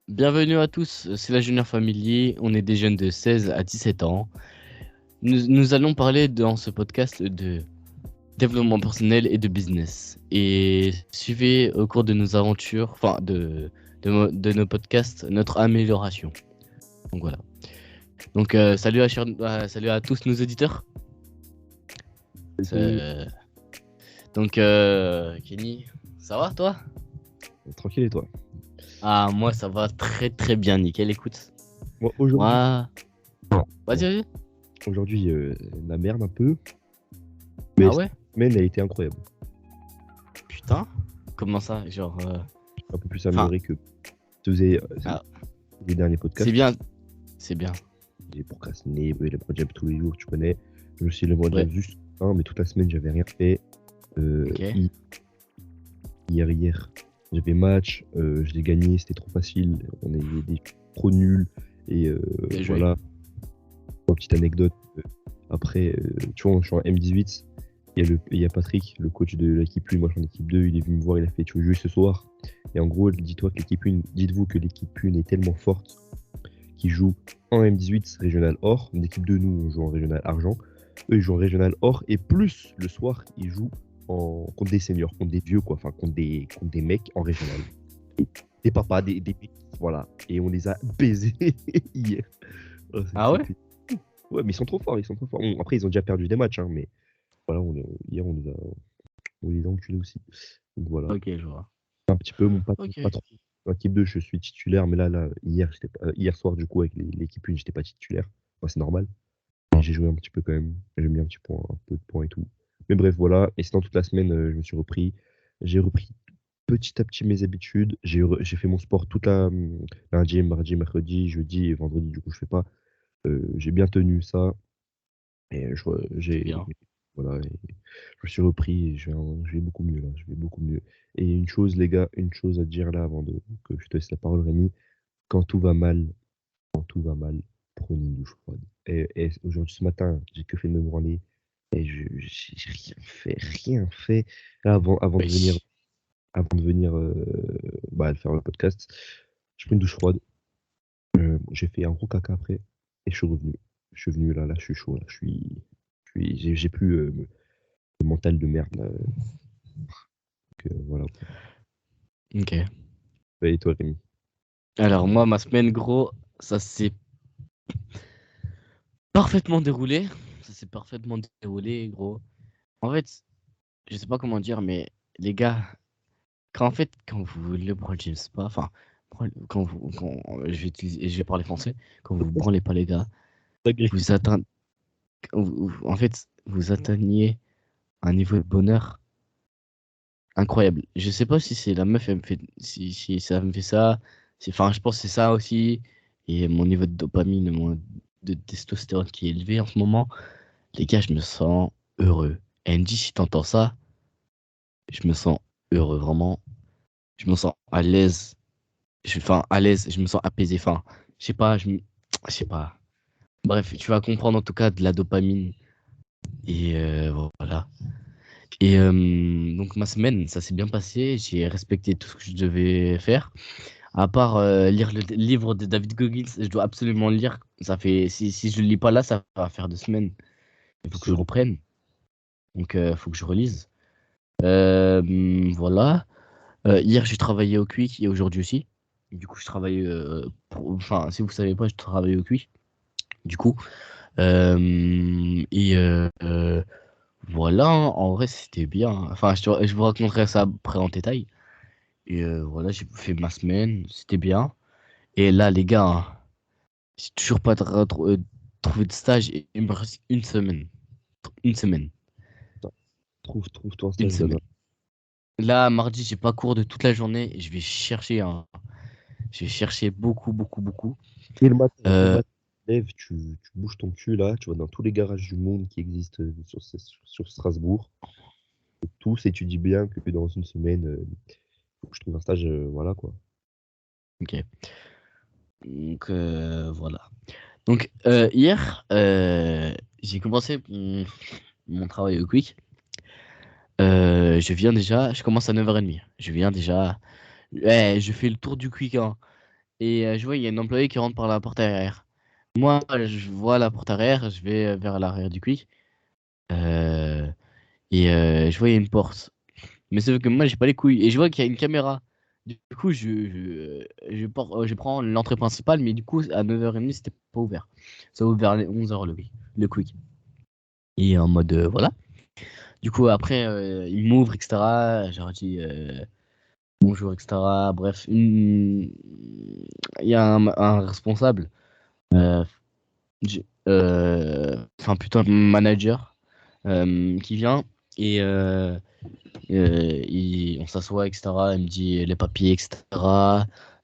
Bienvenue à tous, c'est la Junior Family, on est des jeunes de 16 à 17 ans. Nous allons parler dans ce podcast de développement personnel et de business. Et suivez au cours de nos aventures, de nos podcasts, notre amélioration. Donc voilà. Donc salut à tous nos auditeurs. Salut. Donc Kenny, ça va toi? Tranquille et toi? Ah moi ça va très très bien, nickel, écoute. Moi, aujourd'hui, Moi... Vas-y, vas-y. aujourd'hui la merde un peu, mais Ah cette ouais? semaine a été incroyable. Putain, comment ça? Genre... Un peu plus Enfin, amélioré que je faisais ah, les derniers c'est podcasts. bien, c'est bien. J'ai procrastiné, les projets tous les jours, tu connais. Je me suis le Ouais, projets juste un, mais toute la semaine, j'avais rien fait. ok. Hier, j'avais match, je l'ai gagné, c'était trop facile. On est des trop nuls. Et Bien joué. voilà, une petite anecdote. Après, tu vois, je suis en M18. Il y a Patrick, le coach de l'équipe 1, moi je suis en équipe 2, il est venu me voir, il a fait tu veux jouer ce soir. Et en gros, dites-vous que l'équipe 1 est tellement forte qu'ils jouent en M18 régional or. L'équipe 2, nous, on joue en régional argent. Eux, ils jouent en régional or. Et plus le soir, ils jouent contre des seniors, contre des vieux, quoi. Enfin, contre des mecs en régional. Des papas, des mecs, voilà. Et on les a baisés hier. Oh, Ah ouais? c'était- Ouais, mais ils sont trop forts, ils sont trop forts. Bon, après, ils ont déjà perdu des matchs, hein, mais voilà, hier, on les a enculés aussi. Donc voilà. Ok, je vois. Un petit peu, mon Ok. patron. En équipe 2, je suis titulaire, mais hier, hier soir, du coup, avec l'équipe 1, j'étais pas titulaire. Moi, c'est normal. Mais j'ai joué un petit peu quand même. J'ai mis un peu de points et tout. Mais bref, voilà. Et sinon, toute la semaine, je me suis repris. J'ai repris petit à petit mes habitudes. J'ai fait mon sport lundi, mardi, mercredi, jeudi et vendredi. Du coup, je fais pas. J'ai bien tenu ça. Et C'est bien. voilà, et je me suis repris et je vais beaucoup mieux là, je vais beaucoup mieux. Et une chose, les gars, une chose à dire là avant que je te laisse la parole, Rémi, quand tout va mal, quand tout va mal, prenez une douche froide. Et aujourd'hui, ce matin, j'ai que fait de me branler et j'ai rien fait là, Oui. avant de venir faire le podcast. J'ai pris une douche froide, j'ai fait un gros caca après et je suis revenu. Je suis venu là, je suis chaud, là, j'ai plus le mental de merde là. Voilà. Ok. Et toi, Rémi? Alors moi, ma semaine, gros, ça s'est parfaitement déroulé. Ça s'est parfaitement déroulé, gros. En fait, je sais pas comment dire, mais les gars, quand vous le LeBron James pas, enfin, je vais parler français, quand vous branlez pas les gars, Ok. vous atteignez, en fait, vous atteignez un niveau de bonheur incroyable. Je sais pas si c'est la meuf, elle me fait, si ça me fait ça. Enfin, je pense que c'est ça aussi. Et mon niveau de dopamine, de testostérone qui est élevé en ce moment. Les gars, je me sens heureux. Andy, si t'entends ça, je me sens heureux, vraiment. Je me sens à l'aise. Enfin, à l'aise, je me sens apaisé. Enfin, je sais pas, je sais pas. Bref, tu vas comprendre en tout cas de la dopamine. Et voilà. Et donc ma semaine, ça s'est bien passé. J'ai respecté tout ce que je devais faire. À part lire le livre de David Goggins, je dois absolument le lire. Ça fait, si je le lis pas là, ça va faire 2 semaines. Il faut que je Sur- reprenne. Donc, il faut que je relise. Voilà. Hier, j'ai travaillé au Quick et aujourd'hui aussi. Du coup, je travaille. Enfin, si vous savez pas, je travaille au Quick. Du coup. Et voilà. En vrai, c'était bien. Enfin, je vous raconterai ça après en détail. Et voilà, j'ai fait ma semaine. C'était bien. Et là, les gars, hein, j'ai toujours pas trouvé de stage et il me reste une semaine. Une semaine. Trouve-toi un Une stage semaine. là-bas. Là, mardi, j'ai pas cours de toute la journée et je vais chercher un. Je vais chercher beaucoup, beaucoup, beaucoup. Dès le Euh, matin, tu te lèves, tu bouges ton cul là, tu vas dans tous les garages du monde qui existent sur Strasbourg. Tous, et tu dis bien que dans une semaine, faut que je trouve un stage, voilà quoi. ok. Donc, voilà. Donc, hier, j'ai commencé mon travail au Quick. Je commence à 9h30. Je viens déjà. Ouais, je fais le tour du Quick, hein. et je vois, il y a un employé qui rentre par la porte arrière. Moi, je vois la porte arrière, je vais vers l'arrière du Quick. euh, et je vois, il y a une porte. Mais sauf que moi, j'ai pas les couilles. Et je vois qu'il y a une caméra. Du coup, je prends l'entrée principale, mais du coup, à 9h30, c'était pas ouvert. Ça a ouvert vers les 11h, le Quick. Et en mode, voilà. Du coup, après, il m'ouvre, etc. J'ai dit bonjour, etc. Bref, il y a un responsable, euh, enfin plutôt un manager, qui vient et on s'assoit, etc. Il me dit les papiers, etc.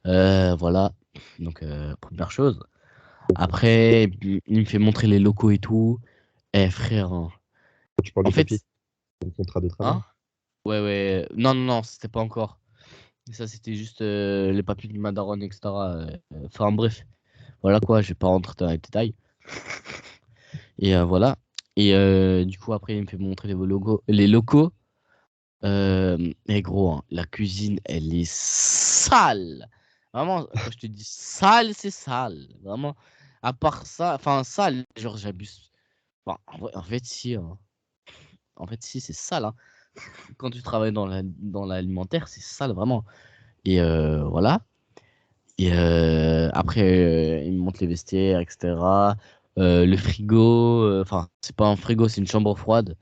Voilà. Donc, première chose. Après, il me fait montrer les locaux et tout. Eh, frère, hein. Quand tu parles En des papiers, fait, c'est le contrat de hein? travail. Ouais, ouais. Non, non, non, c'était pas encore. Ça, c'était juste les papiers de ma daronne, etc. Enfin, bref. Voilà quoi, je vais pas rentrer dans les détails. Et voilà. Et du coup, après, il me fait montrer les locaux. Mais gros, hein, la cuisine, elle est sale. Vraiment, quand je te dis sale, c'est sale. Vraiment. À part ça, enfin, sale, genre, j'abuse. Enfin, en fait, si. Hein. En fait, si, c'est sale. Hein. Quand tu travailles dans l'alimentaire, c'est sale, vraiment. Et voilà. Et après, il me montre les vestiaires, etc. Le frigo, enfin, c'est pas un frigo, c'est une chambre froide.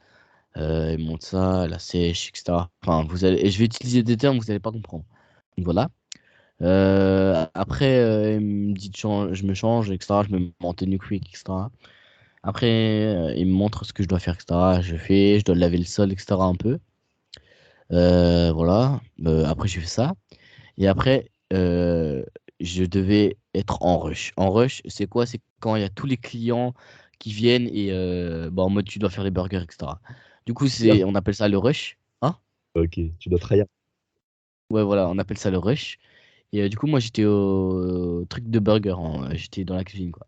Il me montre ça, la sèche, etc. Enfin, et je vais utiliser des termes que vous n'allez pas comprendre. Donc voilà. Après, il me dit je me change, etc. Je me mets en tenue quick, etc. Après, il me montre ce que je dois faire, etc. Je fais, je dois laver le sol, etc. un peu. Voilà. Après, j'ai fait ça. Et après, je devais être en rush. En rush, c'est quoi? C'est quand il y a tous les clients qui viennent et bah, en mode tu dois faire les burgers, etc. Du coup, Yeah. on appelle ça le rush. Hein? Ok, tu dois trahir. Ouais, voilà, on appelle ça le rush. Et du coup, moi, j'étais au truc de burger. Hein. J'étais dans la cuisine, quoi.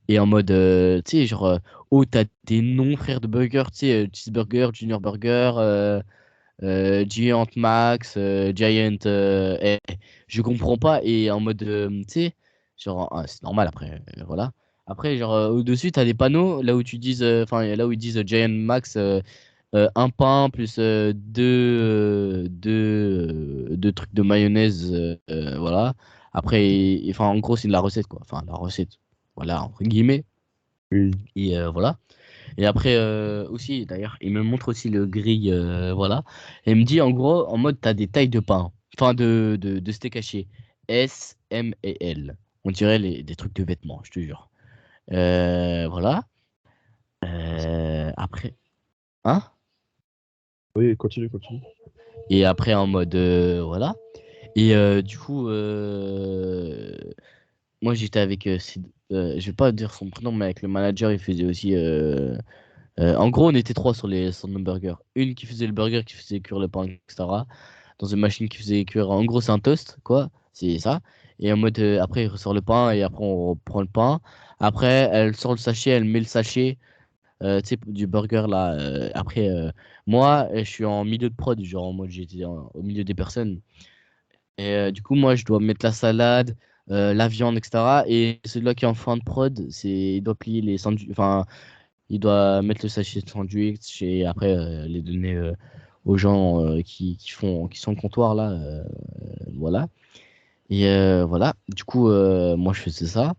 Et en mode, tu sais, genre, oh, t'as des noms, frère, de burgers, tu sais, cheeseburger, junior burger, Giant Max, Giant, je comprends pas. Et en mode, tu sais, genre, ah, c'est normal après, voilà. Après, genre, au-dessus, t'as des panneaux là où tu dis, enfin, là où ils disent Giant Max, un pain plus deux trucs de mayonnaise, voilà. Après, enfin, en gros, c'est de la recette, quoi. Enfin, la recette, voilà, entre guillemets. Oui. Et voilà. Et après aussi, d'ailleurs, il me montre aussi le grill, voilà. Et il me dit en gros, en mode, t'as des tailles de pain, enfin de steak haché, S, M et L. On dirait des trucs de vêtements, je te jure. Voilà. Après, hein? Oui, continue, continue. Et après en mode, voilà. Et du coup, moi j'étais avec, je vais pas dire son prénom, mais avec le manager, il faisait aussi. En gros, on était trois sur nos burgers. Une qui faisait le burger, qui faisait cuire le pain, etc. Dans une machine qui faisait cuire. En gros, c'est un toast, quoi. C'est ça. Et en mode, après, il ressort le pain et après, on reprend le pain. Après, elle sort le sachet, elle met le sachet, tu sais, du burger là. Après, moi, je suis en milieu de prod, genre en mode, j'étais au milieu des personnes. Et du coup, moi, je dois mettre la salade, la viande, etc. Et celui-là qui est en fin de prod, il doit plier les sandwichs. Enfin, il doit mettre le sachet de sandwich et après les donner aux gens qui sont au comptoir là. Voilà. Et voilà. Du coup, moi je faisais ça.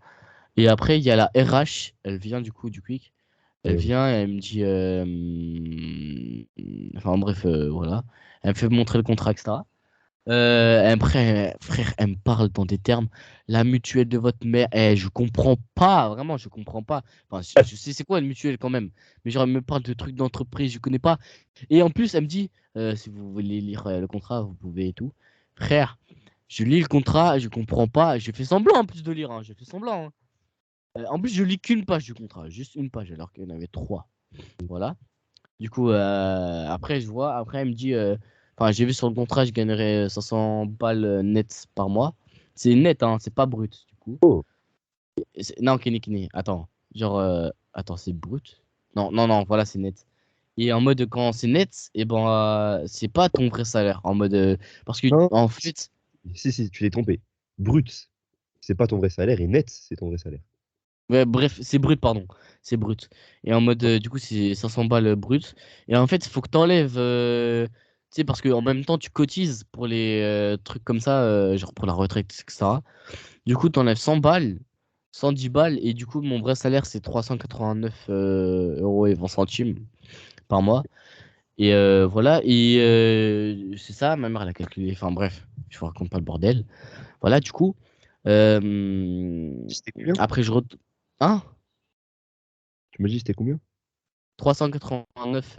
Et après, il y a la RH. Elle vient du coup du Quick. Elle Ouais. vient et elle me dit. Enfin bref, voilà. Elle me fait montrer le contrat, etc. Après, frère, elle me parle dans des termes. La mutuelle de votre mère, je comprends pas, vraiment, je comprends pas. Enfin, je sais c'est quoi une mutuelle quand même, mais genre, elle me parle de trucs d'entreprise, je connais pas. Et en plus, elle me dit, si vous voulez lire le contrat, vous pouvez et tout. Frère, je lis le contrat, je comprends pas. Je fais semblant en plus de lire, hein, je fais semblant. Hein. En plus, je lis qu'une page du contrat, juste une page, alors qu'il y en avait trois. Voilà. Du coup, après, je vois, après, elle me dit, enfin, j'ai vu sur le contrat, je gagnerais 500 balles net par mois. C'est net, hein, c'est pas brut, du coup. Oh, Non, Kini, attends. Genre, attends, c'est brut? Non, non, non, voilà, c'est net. Et en mode, quand c'est net, et ben, c'est pas ton vrai salaire. En mode, parce que, non, en fait, si, si, tu t'es trompé. Brut. C'est pas ton vrai salaire, et net, c'est ton vrai salaire. Ouais, bref, c'est brut, pardon. C'est brut. Et en mode, du coup, c'est 500 balles brut. Et en fait, il faut que tu enlèves. Tu sais, parce qu'en même temps, tu cotises pour les trucs comme ça, genre pour la retraite, etc. Du coup, tu enlèves 100 balles, 110 balles. Et du coup, mon vrai salaire, c'est 389 euros et 20 centimes par mois. Et voilà. Et c'est ça, ma mère, elle a calculé. Enfin, bref, je vous raconte pas le bordel. Voilà, du coup. C'était combien? Après, je retourne. Hein? Tu me dis c'était combien? 389,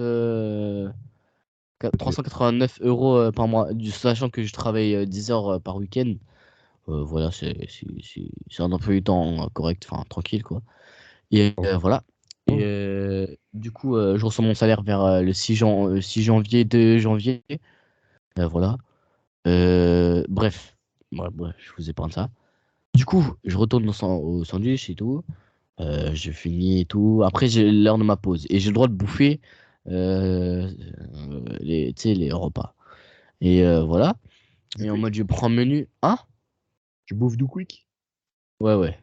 Ok. 389 euros par mois, sachant que je travaille 10 heures par week-end. Voilà, c'est un emploi du temps correct, enfin tranquille quoi. Et voilà. Et Oh. du coup, je reçois mon salaire vers le 6 janvier, 2 janvier. Voilà. Bref. Bref, je vous épargne ça. Du coup, je retourne au sandwich et tout. Je finis et tout. Après, j'ai l'heure de ma pause. Et j'ai le droit de bouffer tu sais, les repas. Et voilà. Du Et en mode, quick? je prends un menu. Ah? Tu bouffes du quick? Ouais, ouais.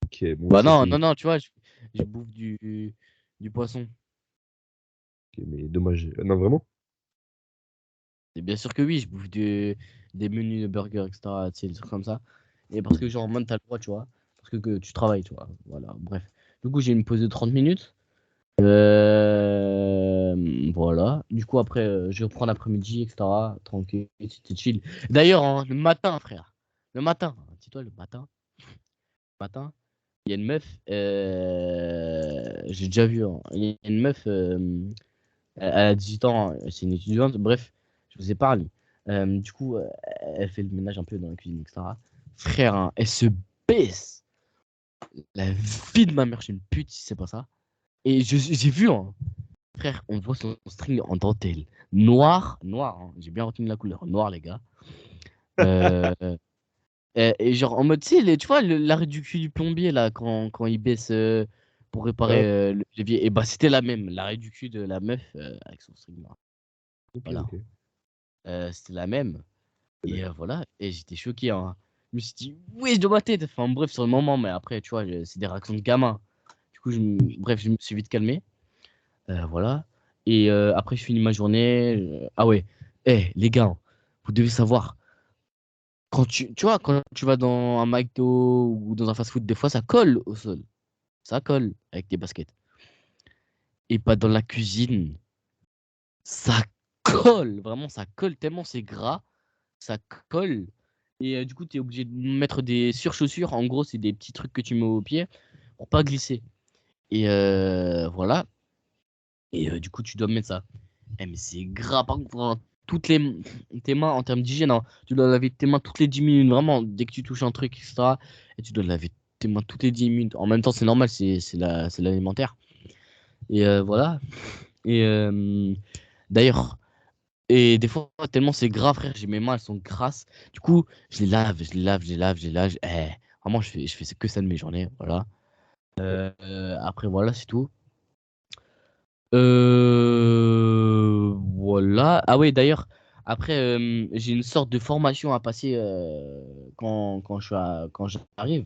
Ok, bon, Bah ça non, c'est. non, non, tu vois, je bouffe du poisson. Ok, mais dommage. Non, vraiment? Et bien sûr que oui, je bouffe des menus de burgers, etc. Tu sais, des trucs comme ça. Et parce que, genre, en mode, t'as le droit, tu vois. Parce que tu travailles, tu vois. Voilà, bref. Du coup, j'ai une pause de 30 minutes. Voilà. Du coup, après, je reprends l'après-midi, etc. Tranquille, c'était chill. D'ailleurs, hein, le matin, frère. Le matin. Dis-toi, le matin, il y a une meuf. J'ai déjà vu. Hein, il y a une meuf. Elle a 18 ans. C'est une étudiante. Bref, je vous épargne. Du coup, elle fait le ménage un peu dans la cuisine, etc. Frère, hein, elle se baisse. La vie de ma mère, je suis une pute si c'est pas ça. Et j'ai vu, hein. Frère, on voit son string en dentelle. Noir, hein. J'ai bien retenu la couleur. Noir, les gars. Euh, et genre, en mode, tu sais, tu vois, l'arrêt du cul du plombier, là, quand il baisse pour réparer Ah, le levier. Et bah, c'était la même. L'arrêt du cul de la meuf avec son string noir. ok, Voilà. ok. C'était la même. Et D'accord. voilà. Et j'étais choqué, hein. Je me suis dit, oui, je dois ma tête. Enfin, bref, sur le moment, mais après, tu vois, c'est des réactions de gamin. Du coup, bref, je me suis vite calmé. Voilà. Et après, je finis ma journée. Ah ouais. Eh, les gars, vous devez savoir, quand tu vois, quand tu vas dans un McDo ou dans un fast-food, des fois, ça colle au sol. Ça colle avec des baskets. Et pas dans la cuisine. Ça colle. Vraiment, ça colle tellement c'est gras. Ça colle. Et du coup, tu es obligé de mettre des surchaussures. En gros, c'est des petits trucs que tu mets au pied pour pas glisser. Et voilà. Et du coup, tu dois mettre ça. Eh, mais c'est gras, par contre, hein, tes mains en termes d'hygiène, hein, tu dois laver tes mains toutes les 10 minutes, vraiment, dès que tu touches un truc, etc. Et tu dois laver tes mains toutes les 10 minutes. En même temps, c'est normal, c'est l'alimentaire. Et voilà. Et d'ailleurs, et des fois, tellement c'est gras, frère, j'ai mes mains, elles sont grasses. Du coup, je les lave, je les lave, je les lave, je les lave. Vraiment, je fais que ça de mes journées. Voilà. Après, voilà, c'est tout. Voilà. Ah ouais, d'ailleurs, après, j'ai une sorte de formation à passer quand j'arrive.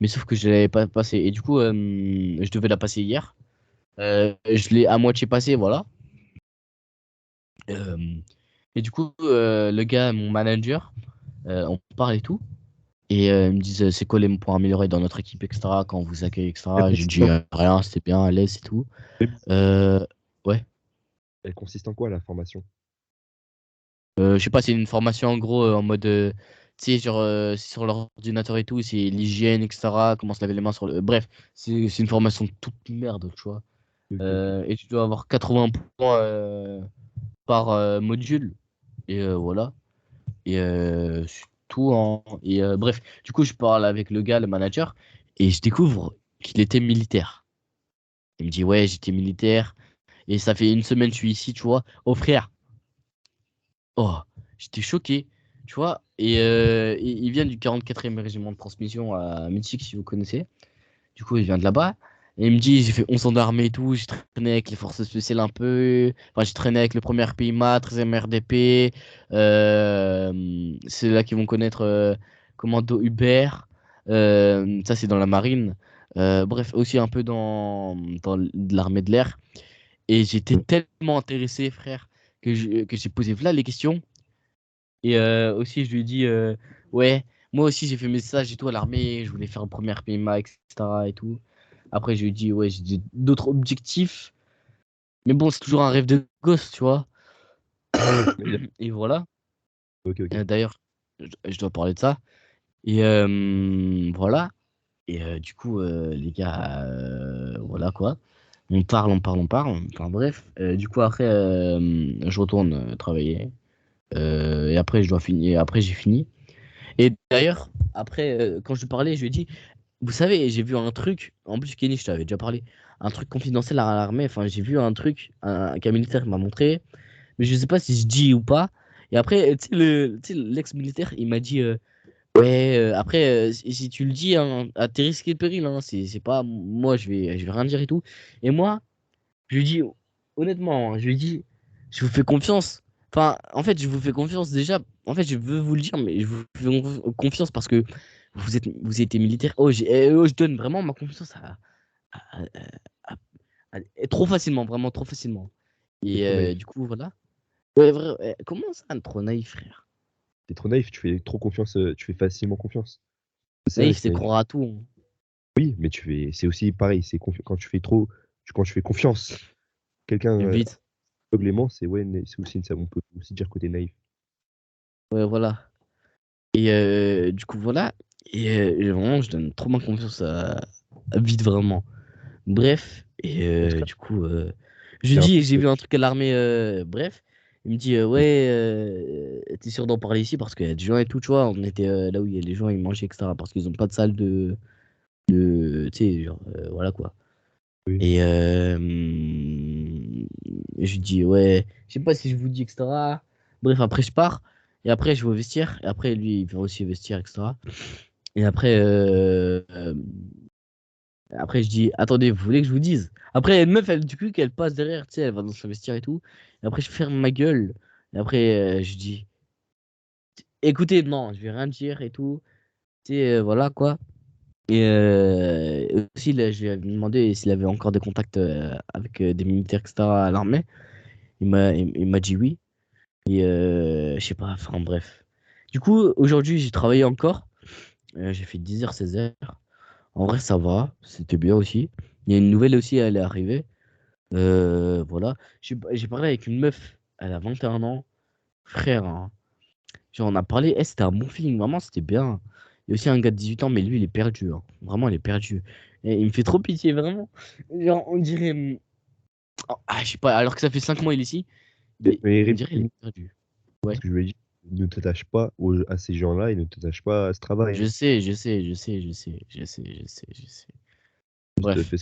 Mais sauf que je ne l'avais pas passée. Et du coup, je devais la passer hier. Je l'ai à moitié passée, voilà. Euh, et du coup, le gars, mon manager, on parle et tout. Et ils me disent, c'est quoi les points améliorés dans notre équipe, etc. Quand on vous accueille, Elle etc. J'ai consiste dit, en... rien, c'était bien, à l'aise et tout. Euh, ouais. Elle consiste en quoi la formation? Je sais pas, c'est une formation en gros en mode, tu sais, genre c'est sur l'ordinateur et tout, c'est l'hygiène, etc. Comment se laver les mains sur le. Bref, c'est une formation toute merde, tu vois. Ok, ok. Et tu dois avoir 80 points par module. Et voilà. Et c'est tout Et bref, du coup, je parle avec le gars, le manager, et je découvre qu'il était militaire. Il me dit, ouais, j'étais militaire. Et ça fait une semaine que je suis ici, tu vois. Oh frère. Oh, j'étais choqué, tu vois. Et il vient du 44e régiment de transmission à Mexique, si vous connaissez. Du coup, il vient de là-bas. Et il me dit, j'ai fait 11 ans d'armée et tout, j'ai traîné avec les forces spéciales un peu. Enfin, j'ai traîné avec le premier RPIMA, 13e RDP. C'est là qu'ils vont connaître commando Hubert. Ça, c'est dans la marine. Bref, aussi un peu dans l'armée de l'air. Et j'étais tellement intéressé, frère, que j'ai posé là les questions. Et aussi, je lui ai dit, ouais, moi aussi, j'ai fait mes stages et tout à l'armée. Je voulais faire un premier PMA, etc. et tout. Après, je lui ai dit, ouais, j'ai d'autres objectifs. Mais bon, c'est toujours un rêve de gosse, tu vois. Il a- Et voilà. Ok, ok. D'ailleurs, je dois parler de ça. Et voilà. Et du coup, les gars, voilà quoi. On parle, on parle, on parle. Enfin bref. Du coup, après, je retourne travailler. Et après, je dois finir. Après, j'ai fini. Et d'ailleurs, après, quand je lui parlais, je lui ai dit, vous savez, j'ai vu un truc. En plus, Kenny, je t'avais déjà parlé. Un truc confidentiel à l'armée. Enfin, j'ai vu un truc qu'un militaire m'a montré. Mais je sais pas si je dis ou pas. Et après, tu sais, l'ex-militaire, il m'a dit. Ouais, après, si tu le dis hein, à tes risques et périls, hein, c'est pas moi, je vais rien dire et tout. Et moi, je lui dis, honnêtement, je lui dis, je vous fais confiance. Enfin, en fait, je vous fais confiance déjà. En fait, je veux vous le dire, mais je vous fais confiance parce que vous êtes militaire. Oh, je donne vraiment ma confiance à- à- trop facilement, vraiment trop facilement. T'es Et trop naïf. du coup, voilà. Ouais, comment ça, trop naïf, frère? T'es trop naïf, tu fais trop confiance, tu fais facilement confiance. C'est ça Naïf, être c'est naïf. croire à tout, hein. Oui, mais c'est aussi pareil, quand tu fais trop, quand tu fais confiance, quelqu'un Vite. aveuglément, c'est ouais, c'est aussi on peut aussi dire que t'es naïf. Ouais, voilà. Et du coup, voilà. Et vraiment, je donne trop ma confiance à vite, vraiment. Bref. Et En tout cas, du coup, je lui t'es un dis, peu. j'ai vu un truc à l'armée. Bref. Il me dit, ouais, t'es sûr d'en parler ici parce qu'il y a des gens et tout, tu vois. On était là où il y a les gens, ils mangeaient, etc. Parce qu'ils ont pas de salle tu sais, genre, voilà quoi. Oui. Et je lui dis, ouais, je sais pas si je vous dis, etc. Bref, après, je pars. Et après, je vais au vestiaire. Et après, lui, il vient aussi au vestiaire, etc. Et après, après, je dis, attendez, vous voulez que je vous dise? Après, il y a une meuf, elle, du coup, qu'elle passe derrière, tu sais, elle va dans son vestiaire et tout. Et après, je ferme ma gueule. Et après, je dis, écoutez, non, je vais rien dire et tout. Tu sais, voilà, quoi. Et aussi, là, je lui ai demandé s'il avait encore des contacts avec des militaires, etc., à l'armée. Il m'a dit oui. Et je sais pas, enfin, bref. Du coup, aujourd'hui, j'ai travaillé encore. J'ai fait 10h, 16h. En vrai, ça va. C'était bien aussi. Il y a une nouvelle aussi, elle est arrivée. Voilà. J'ai parlé avec une meuf. Elle a 21 ans. Frère, hein. Genre, on a parlé. C'était un bon feeling. Vraiment, c'était bien. Il y a aussi un gars de 18 ans, mais lui, il est perdu, hein. Vraiment, il est perdu. Et il me fait trop pitié, vraiment. Genre, on dirait. Ah, je sais pas. Alors que ça fait 5 mois, il est ici. Mais On dirait il est perdu. ce Ouais. que je veux dire, ne t'attache pas à ces gens-là et ne t'attache pas à ce travail, Je hein. sais, je sais, je sais, je sais, je sais, je sais, je sais. Juste Bref. fais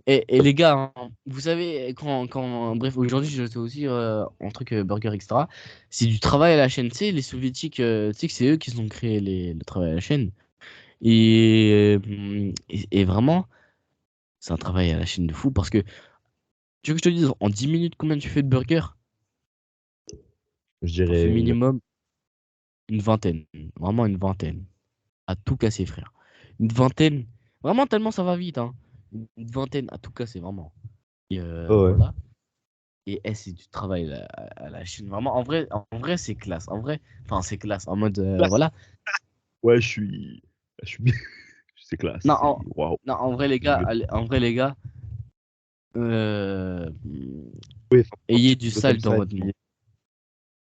Et les gars, hein, vous savez, bref, aujourd'hui, je fais aussi un truc burger, etc. C'est du travail à la chaîne. Tu sais, les soviétiques, tu sais que c'est eux qui ont créé le travail à la chaîne. Et vraiment, c'est un travail à la chaîne de fou parce que, tu veux que je te dise, en 10 minutes, combien tu fais de burgers? je T'en fais dirais minimum une vingtaine. Vraiment une vingtaine. À tout casser, frère. Une vingtaine. Vraiment, tellement ça va vite, hein. Une vingtaine à tout casser, vraiment. Et ouais. voilà. Et c'est du travail à la Chine. Vraiment, en vrai, c'est classe. En vrai, enfin, c'est classe. En mode, Classe. voilà. Ouais, je suis bien. C'est Non, classe, c'est waouh. non, en vrai, les Je gars, veux- en vrai, les gars, euh, Ouais, enfin, ayez du toi, sale t'aimes dans ça, votre nom.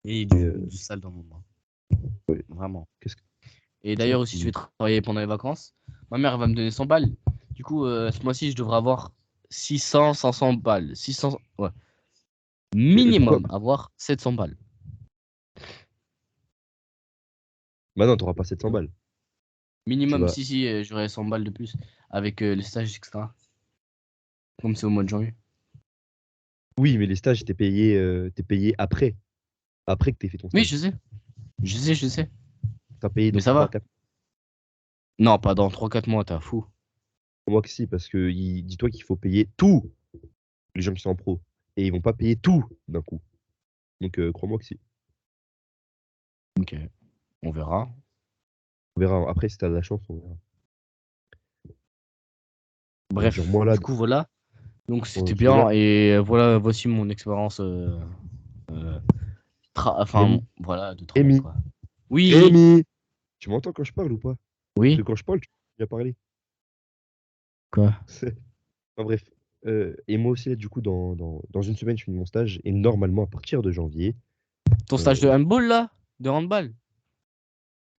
Ayez mais, du sale dans votre nom. ouais. Vraiment. Qu'est-ce que Et c'est ça d'ailleurs, aussi, je vais qui. travailler pendant les vacances. Ma mère, elle va me donner 100 balles. Du coup, ce mois-ci, je devrais avoir 600, 500 balles. 600, ouais. Mais pourquoi? Minimum, avoir 700 balles. Bah non, t'auras pas 700 balles. Tu Minimum, vas. si, si, j'aurai 100 balles de plus avec les stages, etc. Comme c'est au mois de janvier. Oui, mais les stages, t'es payé après. Après que t'aies fait ton Oui, stage. je sais. Je sais, je sais. T'as payé Mais dans ça trois va. quatre Non, pas dans 3 4 mois, t'as fou. mois que si, parce que dis-toi qu'il faut payer tous les gens qui sont en pro. Et ils vont pas payer tout d'un coup. Donc crois-moi que si. Ok, on verra. On verra. Après, si t'as de la chance, on verra. Genre, Bref, moi, là, du coup, voilà. Donc, dans c'était ce truc-là, bien. Et voilà, voici mon expérience. Euh, enfin, Rémi, voilà, de travail, Rémi, quoi. Oui, Rémi, tu m'entends quand je parle ou pas? Parce que oui. quand je parle, tu vas parler. Quoi? Enfin, bref. Et moi aussi, là, du coup, dans une semaine, je finis mon stage. Et normalement, à partir de janvier, Ton stage de euh, handball, là? De handball?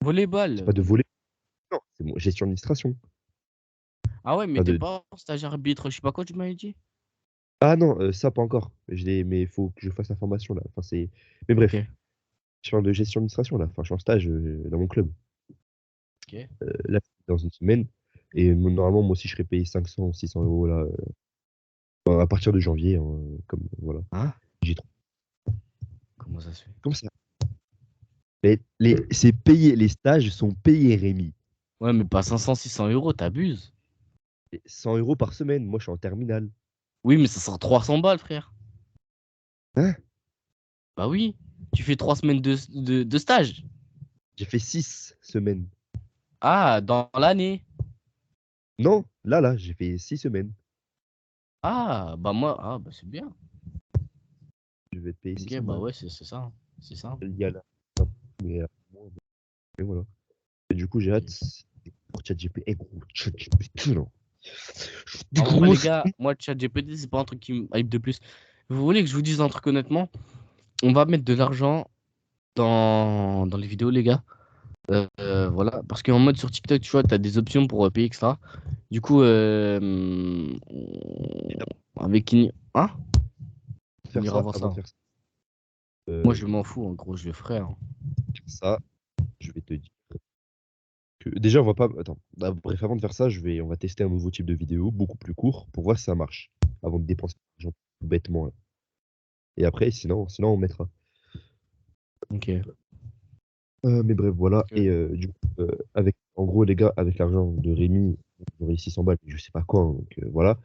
c'est Volleyball? pas de voler. Non, c'est mon gestion d'administration. Ah ouais, mais Pas t'es de... pas stage arbitre, je sais pas quoi, tu m'avais dit? Ah non, ça, pas encore. Mais il faut que je fasse la formation, là. Enfin, c'est... Mais Ok, bref, je fais de gestion d'administration, là. Enfin, je suis en stage dans mon club. ok. Là, dans une semaine. Et normalement, moi aussi, je serais payé 500 ou 600 euros, là, à partir de janvier. Hein, comme, voilà. Hein? J'ai trop... Comment ça se fait? Comme ça. C'est payé, les stages sont payés, Rémi. Ouais, mais pas 500, 600 euros, t'abuses. Et 100 euros par semaine. Moi, je suis en terminale. Oui, mais ça sera 300 balles, frère. Hein? Bah oui, tu fais 3 semaines de stage. J'ai fait 6 semaines. Ah, dans l'année. Non, là, j'ai fait 6 semaines. Ah, bah moi, ah, bah c'est bien. Je vais être payé Ok, 600 bah balles. ouais, c'est ça, hein. C'est ça. Il y a là. Mais, mais voilà. Et du coup, j'ai hâte. Pour ChatGPT. Eh gros, ChatGPT, non. Des En vrai, les grosses. gars, moi, ChatGPT, c'est pas un truc qui me hype de plus. Vous voulez que je vous dise un truc honnêtement? On va mettre de l'argent dans les vidéos, les gars. Voilà, parce qu'en mode sur TikTok, tu vois, tu as des options pour payer extra. Du coup, avec qui. Hein? On Faire ira ça voir avant de ça. faire ça. Moi, Euh, je m'en fous, en gros, je le ferai, hein. ça, je vais te dire que. Déjà, on va pas. Attends. Bah, bref, avant de faire ça, on va tester un nouveau type de vidéo, beaucoup plus court, pour voir si ça marche. Avant de dépenser de l'argent tout bêtement, là. Et après, sinon, on mettra. Ok. Mais bref, voilà. Ok. Et du coup, en gros, les gars, avec l'argent de Rémi, j'aurai 600 balles, je sais pas quoi. Hein, donc voilà.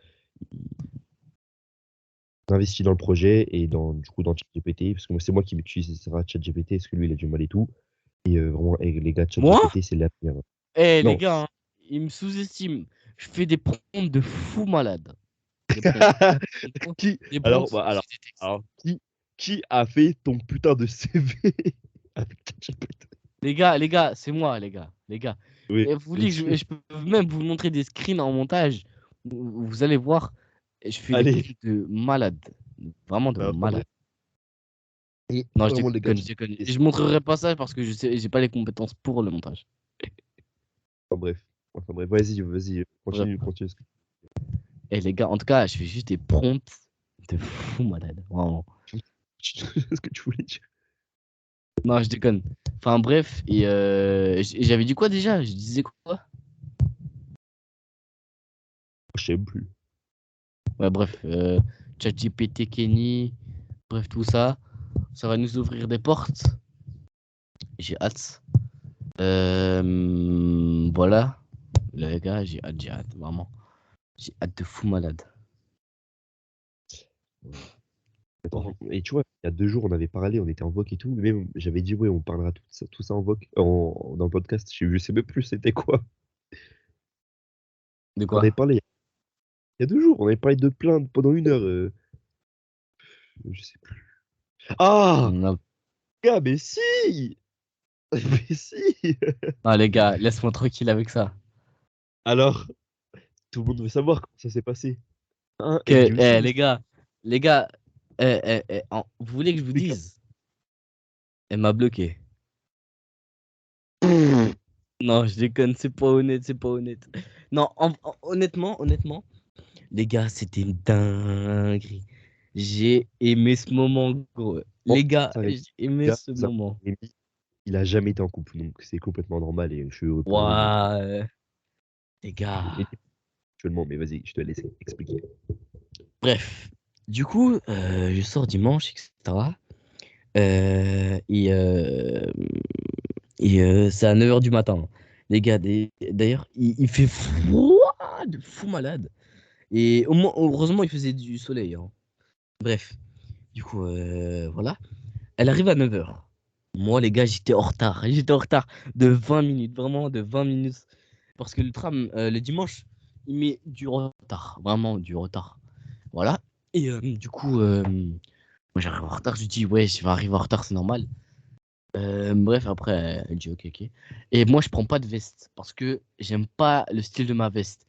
On investit dans le projet et du coup, dans ChatGPT, parce que moi, c'est moi qui m'utilisera ChatGPT, parce que lui, il a du mal et tout. Et vraiment, les gars, Moi? ChatGPT, c'est l'avenir. Hein. Eh, les Non, gars, hein, ils me sous-estiment. Je fais des prompts de fou malade. Des prompts. qui, Des alors, prompts, bah, alors, c'est des textes. alors, qui a fait ton putain de CV avec ChatGPT? Les gars, c'est moi, les gars. Les gars. Oui, Et vous bien voulez que sûr. je peux même vous montrer des screens en montage. Vous allez voir, je fais des Allez, prompts de malade. Vraiment de bah, enfin malade. bref. Et Non, je vraiment, les gars, déconne, je déconne. Je montrerai pas ça parce que je sais, j'ai pas les compétences pour le montage. enfin bref. Enfin bref, vas-y, Bref. continue. Et les gars, en tout cas, je fais juste des prompts de fou malade. Vraiment. Ce que tu voulais dire. Non, je déconne. Enfin, bref. Et j'avais dit quoi déjà? Je disais quoi? Je sais même plus. Ouais, bref. ChatGPT, Kenny. Bref, tout ça. Ça va nous ouvrir des portes. J'ai hâte. Voilà. Les gars, j'ai hâte, vraiment. J'ai hâte de fou malade. Bon. Et tu vois, il y a 2 jours, on avait parlé, on était en voc et tout. Mais même, j'avais dit, ouais, on parlera tout ça en voc, dans le podcast. Je sais même plus c'était quoi. De On avait quoi? parlé il y a 2 jours, on avait parlé de plainte pendant 1 heure. Je sais plus. Ah! Non, Gars, mais si! Mais si! non, les gars, laisse-moi tranquille avec ça. Alors, tout le monde veut savoir comment ça s'est passé. Hein, Que, elle dit aussi, les gars, vous voulez que je vous explique. dise? Elle m'a bloqué. Non, je déconne, c'est pas honnête, c'est pas honnête. Non, honnêtement, les gars, c'était une dinguerie. J'ai aimé ce moment, gros. Bon, Les gars, ça, j'ai aimé gars, ce ça, moment. Rémi, il a jamais été en couple, donc c'est complètement normal et je suis heureux pour lui. Donc, Waouh, les et gars. actuellement, mais vas-y, je te laisse expliquer. Bref, du coup, je sors dimanche, etc. Euh, et euh, c'est à 9 h du matin. Les gars, d'ailleurs, il fait froid de fou malade. Et au moins, heureusement, il faisait du soleil, hein. Bref, du coup, voilà. Elle arrive à 9 h. Moi, les gars, j'étais en retard. J'étais en retard de 20 minutes, vraiment de 20 minutes. Parce que le tram, le dimanche, il met du retard, vraiment du retard. Voilà. Et du coup, moi, j'arrive en retard. Je dis, ouais, je vais arriver en retard, c'est normal. Bref, après, elle dit, ok, ok. Et moi, je prends pas de veste parce que j'aime pas le style de ma veste.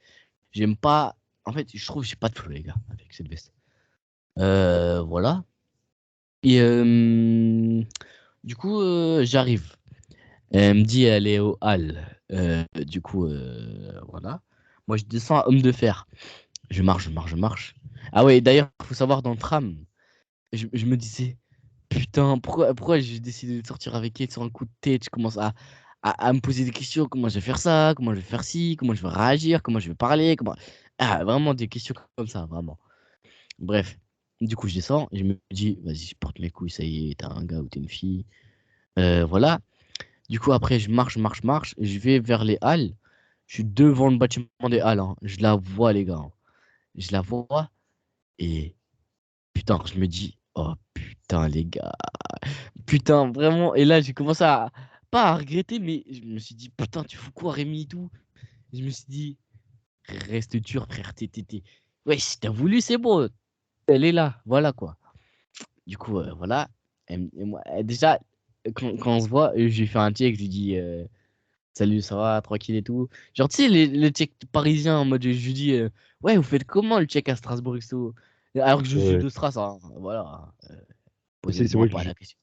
J'aime pas. En fait, je trouve que j'ai pas de flow, les gars, avec cette veste. Voilà. Et du coup, j'arrive. Elle me dit, elle est au hall. Du coup, voilà. Moi, je descends à Homme de Fer. Je marche, je marche, je marche. Ah ouais, d'ailleurs, il faut savoir, dans le tram, je me disais, putain, pourquoi j'ai décidé de sortir avec elle sur un coup de tête? Je commence à me poser des questions. Comment je vais faire ça? Comment je vais faire ci? Comment je vais réagir? Comment je vais parler? Ah, vraiment des questions comme ça, vraiment. Bref. Du coup, je descends et je me dis, vas-y, je porte mes couilles, ça y est, t'es un gars ou t'es une fille. Voilà. Du coup, après, je marche, marche, marche. Et je vais vers les halles. Je suis devant le bâtiment des halles, hein. Je la vois, les gars, hein. Je la vois. Et putain, je me dis, oh putain, les gars. Putain, vraiment. Et là, j'ai commencé à, pas à regretter, mais je me suis dit, putain, tu fous quoi, Rémi et tout. Je me suis dit, reste dur, frère. Ouais, si t'as voulu, c'est bon. Elle est là. Voilà, quoi. Du coup, voilà. Et moi, déjà, quand on se voit, je lui fais un check, je lui dis, salut, ça va, tranquille et tout. Genre, tu sais, les checks parisiens en mode, je lui dis, ouais, vous faites comment le check à Strasbourg et tout. Alors que je suis Ouais. de Stras, hein. Voilà. C'est Posez-moi moi qui pas joue. la question.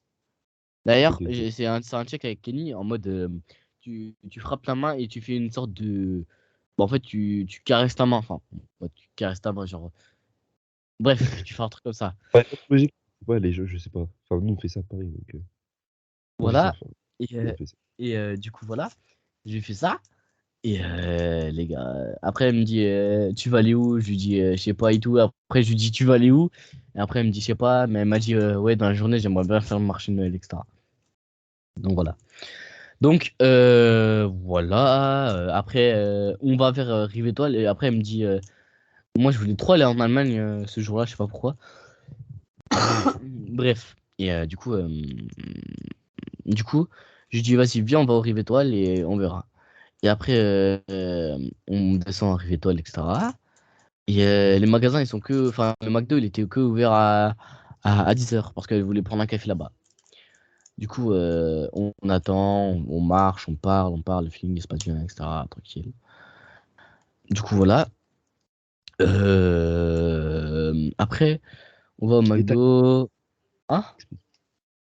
D'ailleurs, Ok, ok. c'est un check avec Kenny en mode, tu frappes ta main et tu fais une sorte de. Bon, en fait, tu caresses ta main. Enfin, ouais, tu caresses ta main, genre. Bref, tu fais un truc comme ça. Ouais, logique. Ouais, les jeux, je sais pas. Enfin, nous, on fait ça pareil. Donc, moi, j'ai ça. Voilà. Enfin, Et, on fait ça. du coup, voilà. J'ai fait ça. Et les gars, après, elle me dit, tu vas aller où? Je lui dis, je sais pas et tout. Après, je lui dis, tu vas aller où? Et après, elle me dit, je sais pas. Mais elle m'a dit, ouais, dans la journée, j'aimerais bien faire le marché de Noël, etc. Donc voilà. Donc voilà. Après, on va vers Rive Étoile. Et après, elle me dit, moi, je voulais trop aller en Allemagne ce jour-là, je sais pas pourquoi. Bref. Et du coup, je lui dis, vas-y, viens, on va au Rive Étoile et on verra. Et après, on descend à Rive Étoile, etc. Et les magasins, ils sont que. Enfin, le McDo, il était que ouvert à 10h parce qu'elle voulait prendre un café là-bas. Du coup, on attend, on marche, on parle, le film il se passe bien, etc. Tranquille. Du coup, voilà. Après, on va au Petit détail. McDo. Ah,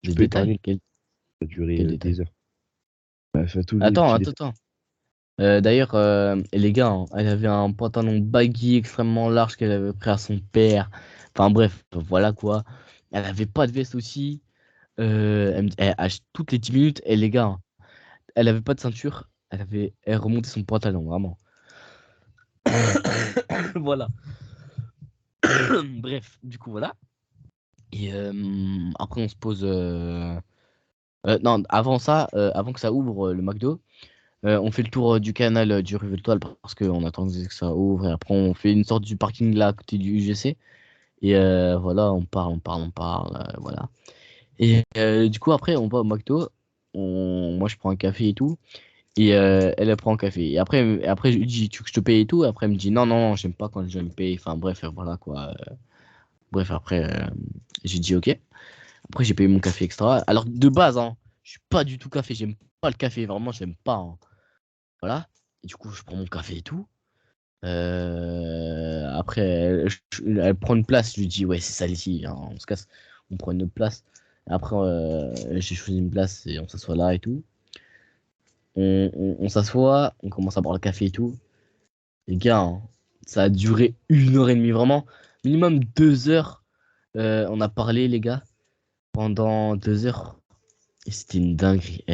Tu des peux détails? épargner. Ça a duré Quel détail? des heures. Bah, enfin, tous les Attends, petits attends, détails. attends. D'ailleurs, les gars, hein, elle avait un pantalon baggy extrêmement large qu'elle avait pris à son père. Enfin bref, voilà quoi. Elle avait pas de veste aussi. Toutes les 10 minutes, et les gars, hein, elle avait pas de ceinture. Elle remontait son pantalon, vraiment. Voilà. Bref, du coup, voilà. Et après, on se pose. Non, avant ça, avant que ça ouvre le McDo, on fait le tour du canal du Rue Étoile parce qu'on attend que ça ouvre. Et après, on fait une sorte du parking là à côté du UGC. Et voilà, on parle. Voilà. Et du coup, après, on va au McDo. Moi, je prends un café et tout. Et elle, elle prend un café. Et après, je lui dis, tu veux que je te paye et tout? Et après, elle me dit, non, non, non, j'aime pas quand les gens me payent. Enfin, bref, voilà quoi. Bref, après, j'ai dit, ok. Après, j'ai payé mon café extra. Alors, de base, hein, je suis pas du tout café. J'aime pas le café. Vraiment, j'aime pas, hein. Voilà. Et du coup, je prends mon café et tout. Après, elle prend une place. Je lui dis, ouais, c'est ça ici, hein, on se casse. On prend une autre place. Après, j'ai choisi une place et on s'assoit là et tout. On s'assoit, on commence à boire le café et tout. Les gars, hein, ça a duré 1 heure et demie, vraiment. Minimum 2 heures. On a parlé, les gars, pendant 2 heures. Et c'était une dinguerie.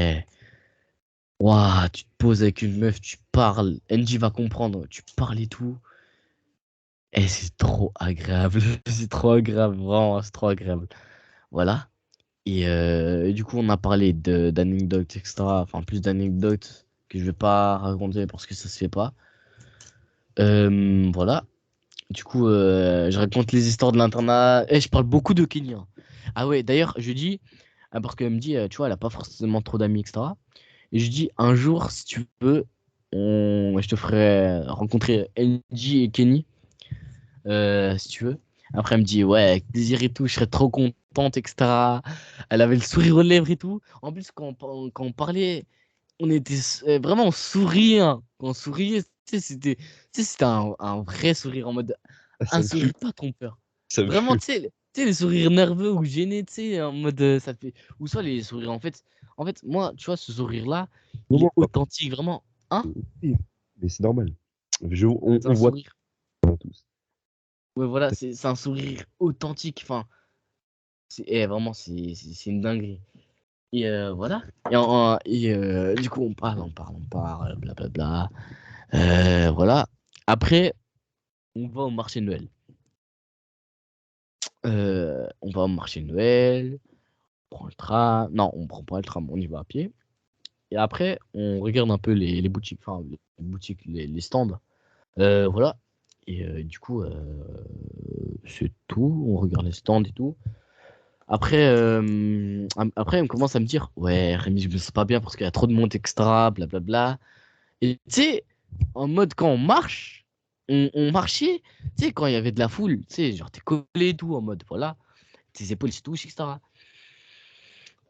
Ouah, tu te poses avec une meuf, tu parles. NJ va comprendre. Tu parles et tout. Et c'est trop agréable. C'est trop agréable, vraiment, c'est trop agréable. Voilà. Et du coup, on a parlé d'anecdotes, etc. Enfin, plus d'anecdotes que je vais pas raconter parce que ça se fait pas. Voilà. Du coup, je raconte les histoires de l'internat. Et je parle beaucoup de Kenya. Ah ouais, d'ailleurs, je dis, Ah, parce qu'elle me dit, tu vois, elle a pas forcément trop d'amis, etc. Et je dis, un jour, si tu veux, je te ferai rencontrer NJ et Kenny, si tu veux. Après, elle me dit, ouais, avec plaisir et tout, je serais trop contente, etc. Elle avait le sourire aux lèvres et tout. En plus, quand on parlait, on était vraiment on souriait, hein. Quand on souriait, tu sais, c'était un vrai sourire en mode Ah, un ça me sourire fume, pas trompeur. ça me Vraiment, fume. tu sais, les sourires nerveux ou gênés, tu sais, en mode ça fait. Ou soit les sourires, en fait, moi, tu vois, ce sourire-là, Non, il est non, authentique, vraiment. Hein? oui, mais c'est normal. C'est On un voit sourire. tous. Ouais, voilà, c'est un sourire authentique. Enfin, vraiment, c'est une dinguerie. Et voilà. Et du coup, on parle, blablabla. Voilà. Après, on va au marché de Noël. On va au marché de Noël, on prend le tram. Non, on prend pas le tram, on y va à pied. Et après, on regarde un peu les boutiques, enfin, les boutiques, les stands. Voilà. Et du coup, c'est tout. On regarde les stands et tout. Après, on commence à me dire, ouais, Rémi, je me sens pas bien parce qu'il y a trop de monde extra, blablabla. Et tu sais, en mode quand on marche, on marchait, tu sais, quand il y avait de la foule, tu sais, genre t'es collé et tout, en mode, voilà, tes épaules se touchent, etc.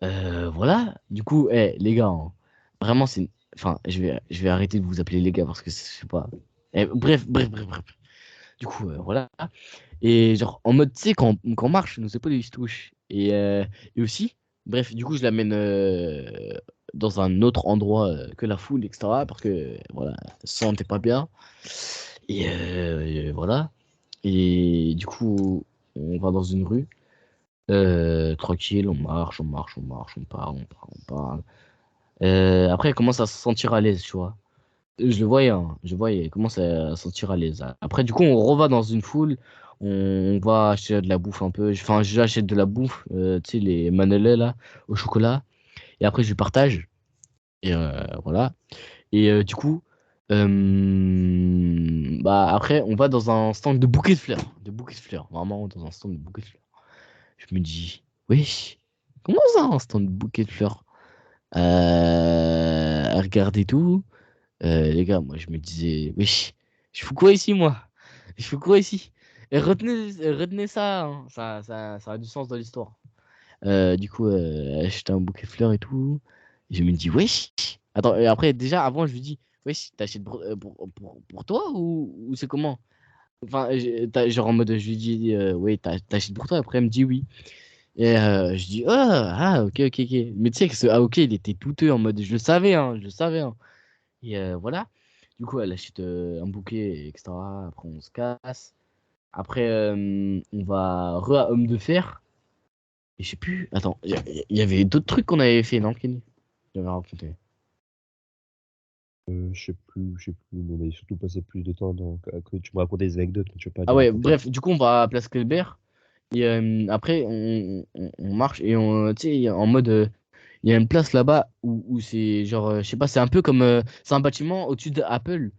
Voilà, du coup, les gars, hein, vraiment, enfin, je vais arrêter de vous appeler les gars parce que je sais pas. Bref, bref, bref, bref. Du coup, voilà. Et genre, en mode, tu sais, quand on marche, nos épaules, ils se touchent. Et aussi, bref, du coup, je l'amène dans un autre endroit que la foule, etc. Parce que, voilà, elle se sentait pas bien. Et voilà. Et du coup, on va dans une rue. Tranquille, on marche, on marche, on marche, on parle, on parle, on parle. Après, elle commence à se sentir à l'aise, tu vois. Je le voyais, hein, je voyais, elle commence à se sentir à l'aise. Après, du coup, on reva dans une foule, on va acheter de la bouffe un peu. Enfin, j'achète de la bouffe, tu sais, les manelets là, au chocolat. Et après, je lui partage. Et voilà. Et du coup, bah après, on va dans un stand de bouquets de fleurs. De bouquets de fleurs, vraiment, dans un stand de bouquets de fleurs. Je me dis, wesh, comment ça, un stand de bouquets de fleurs? À regarder tout. Les gars, moi, je me disais, wesh, je fous quoi ici, moi? Je fous quoi ici? Et retenez ça, hein. Ça a du sens dans l'histoire. Du coup, acheter un bouquet de fleurs et tout. Et je me dis, wesh. Attends, et après, déjà, avant, je lui dis, wesh, t'achètes pour toi ou c'est comment? Enfin, genre en mode, je lui dis, oui, t'achètes pour toi. Après, elle me dit oui. Et je dis, ok, ok, ok. Mais tu sais que ce ok, il était douteux en mode, je le savais, hein, je le savais, hein. Et voilà. Du coup, elle achète un bouquet, etc. Après, on se casse. Après, on va à Homme de Fer. Et je sais plus. Attends, il y avait d'autres trucs qu'on avait fait, non, Kenny? J'avais raconté. Je sais plus, mais on avait surtout passé plus de temps que tu me racontais des anecdotes, mais tu vas pas Ah les ouais, raconter. bref, du coup, on va à Place Kléber. Et après, on marche et tu sais, en mode. Il y a une place là-bas où c'est genre, je sais pas, c'est un peu comme. C'est un bâtiment au-dessus d'Apple.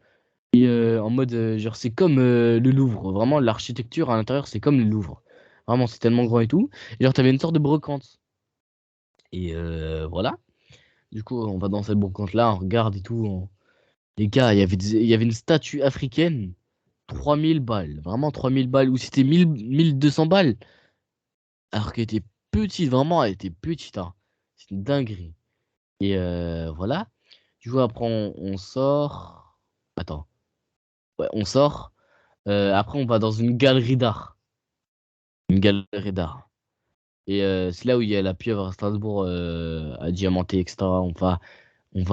Et en mode, genre, c'est comme le Louvre. Vraiment, l'architecture à l'intérieur, c'est comme le Louvre. Vraiment, c'est tellement grand et tout. Et genre, t'avais une sorte de brocante. Et voilà. Du coup, on va dans cette brocante-là, on regarde et tout. Les gars, il y avait une statue africaine, 3000 balles. Vraiment 3000 balles. Ou c'était 1200 balles. Alors qu'elle était petite, vraiment, elle était petite, hein. C'est une dinguerie. Et voilà. Du coup, après, on sort. Attends. Ouais, on sort. Après, on va dans une galerie d'art. Une galerie d'art. Et c'est là où il y a la pieuvre à Strasbourg, à Diamanté, etc. On va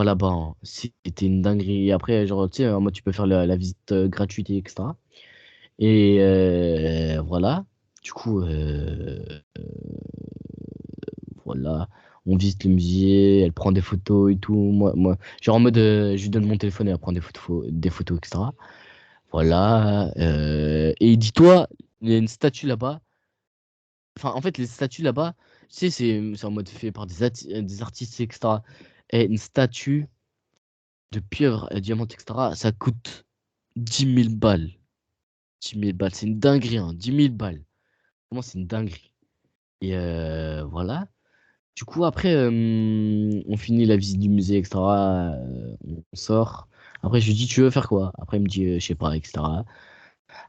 là-bas, hein. C'était une dinguerie. Et après, genre, tu sais, en mode, tu peux faire la visite gratuite, etc. Et voilà. Du coup, voilà. On visite le musée, elle prend des photos et tout. Moi, genre en mode, je lui donne mon téléphone et elle prend des photos, etc. Voilà. Et dis-toi, il y a une statue là-bas. Enfin, en fait, les statues là-bas, tu sais, c'est en mode fait par des artistes, etc. Et une statue de pieuvre, diamant, etc., ça coûte 10 000 balles. 10 000 balles, c'est une dinguerie, hein. 10 000 balles. Vraiment, c'est une dinguerie. Et voilà. Du coup, après, on finit la visite du musée, etc. On sort. Après, je lui dis, tu veux faire quoi? Après, il me dit, je sais pas, etc.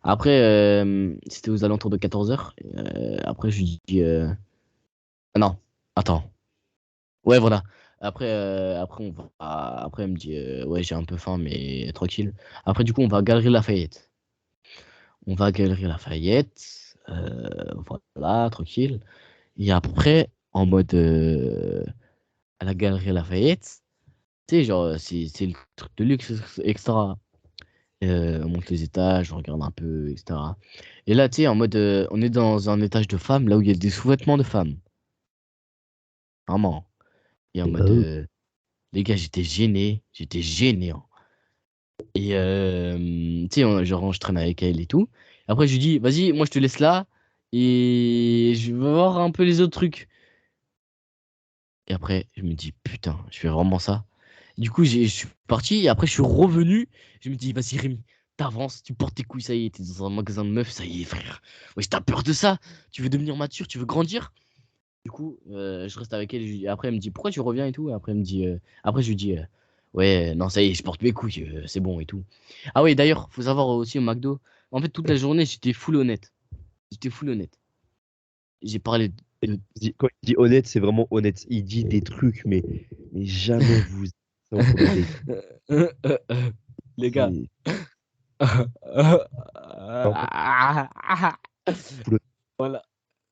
Après, c'était aux alentours de 14h. Après, je lui dis, ah non, attends. Ouais, voilà. Après, après, elle me dit, ouais, j'ai un peu faim, mais tranquille. Après, du coup, on va à Galerie Lafayette. On va à Galerie Lafayette. Voilà, tranquille. Et après, en mode à la Galerie Lafayette, tu sais, genre, c'est le truc de luxe extra. On monte les étages, on regarde un peu, etc. Et là, tu sais, en mode, on est dans un étage de femmes, là où il y a des sous-vêtements de femmes. Vraiment. Et en mode, Ah, les gars, j'étais gêné. J'étais gêné, hein. Et tu sais, genre, je traîne avec elle et tout. Après, je lui dis, vas-y, moi, je te laisse là. Et je vais voir un peu les autres trucs. Et après, je me dis, putain, je fais vraiment ça. Du coup, je suis parti. Et après, je suis revenu. Je me dis, vas-y, Rémi, t'avances, tu portes tes couilles, ça y est, t'es dans un magasin de meufs, ça y est, frère. Ouais, t'as peur de ça. Tu veux devenir mature, tu veux grandir. Du coup, je reste avec elle. Après, elle me dit, pourquoi tu reviens et tout. Après, elle me dit, après, je lui dis, ouais, non, ça y est, je porte mes couilles, c'est bon et tout. Ah oui, d'ailleurs, faut savoir aussi au McDo, en fait, toute la journée, j'étais full honnête. J'étais full honnête. J'ai parlé et de. quand il dit honnête, c'est vraiment honnête. Il dit des trucs, mais jamais vous ça au premier date. Les gars. C'est en fait full Voilà.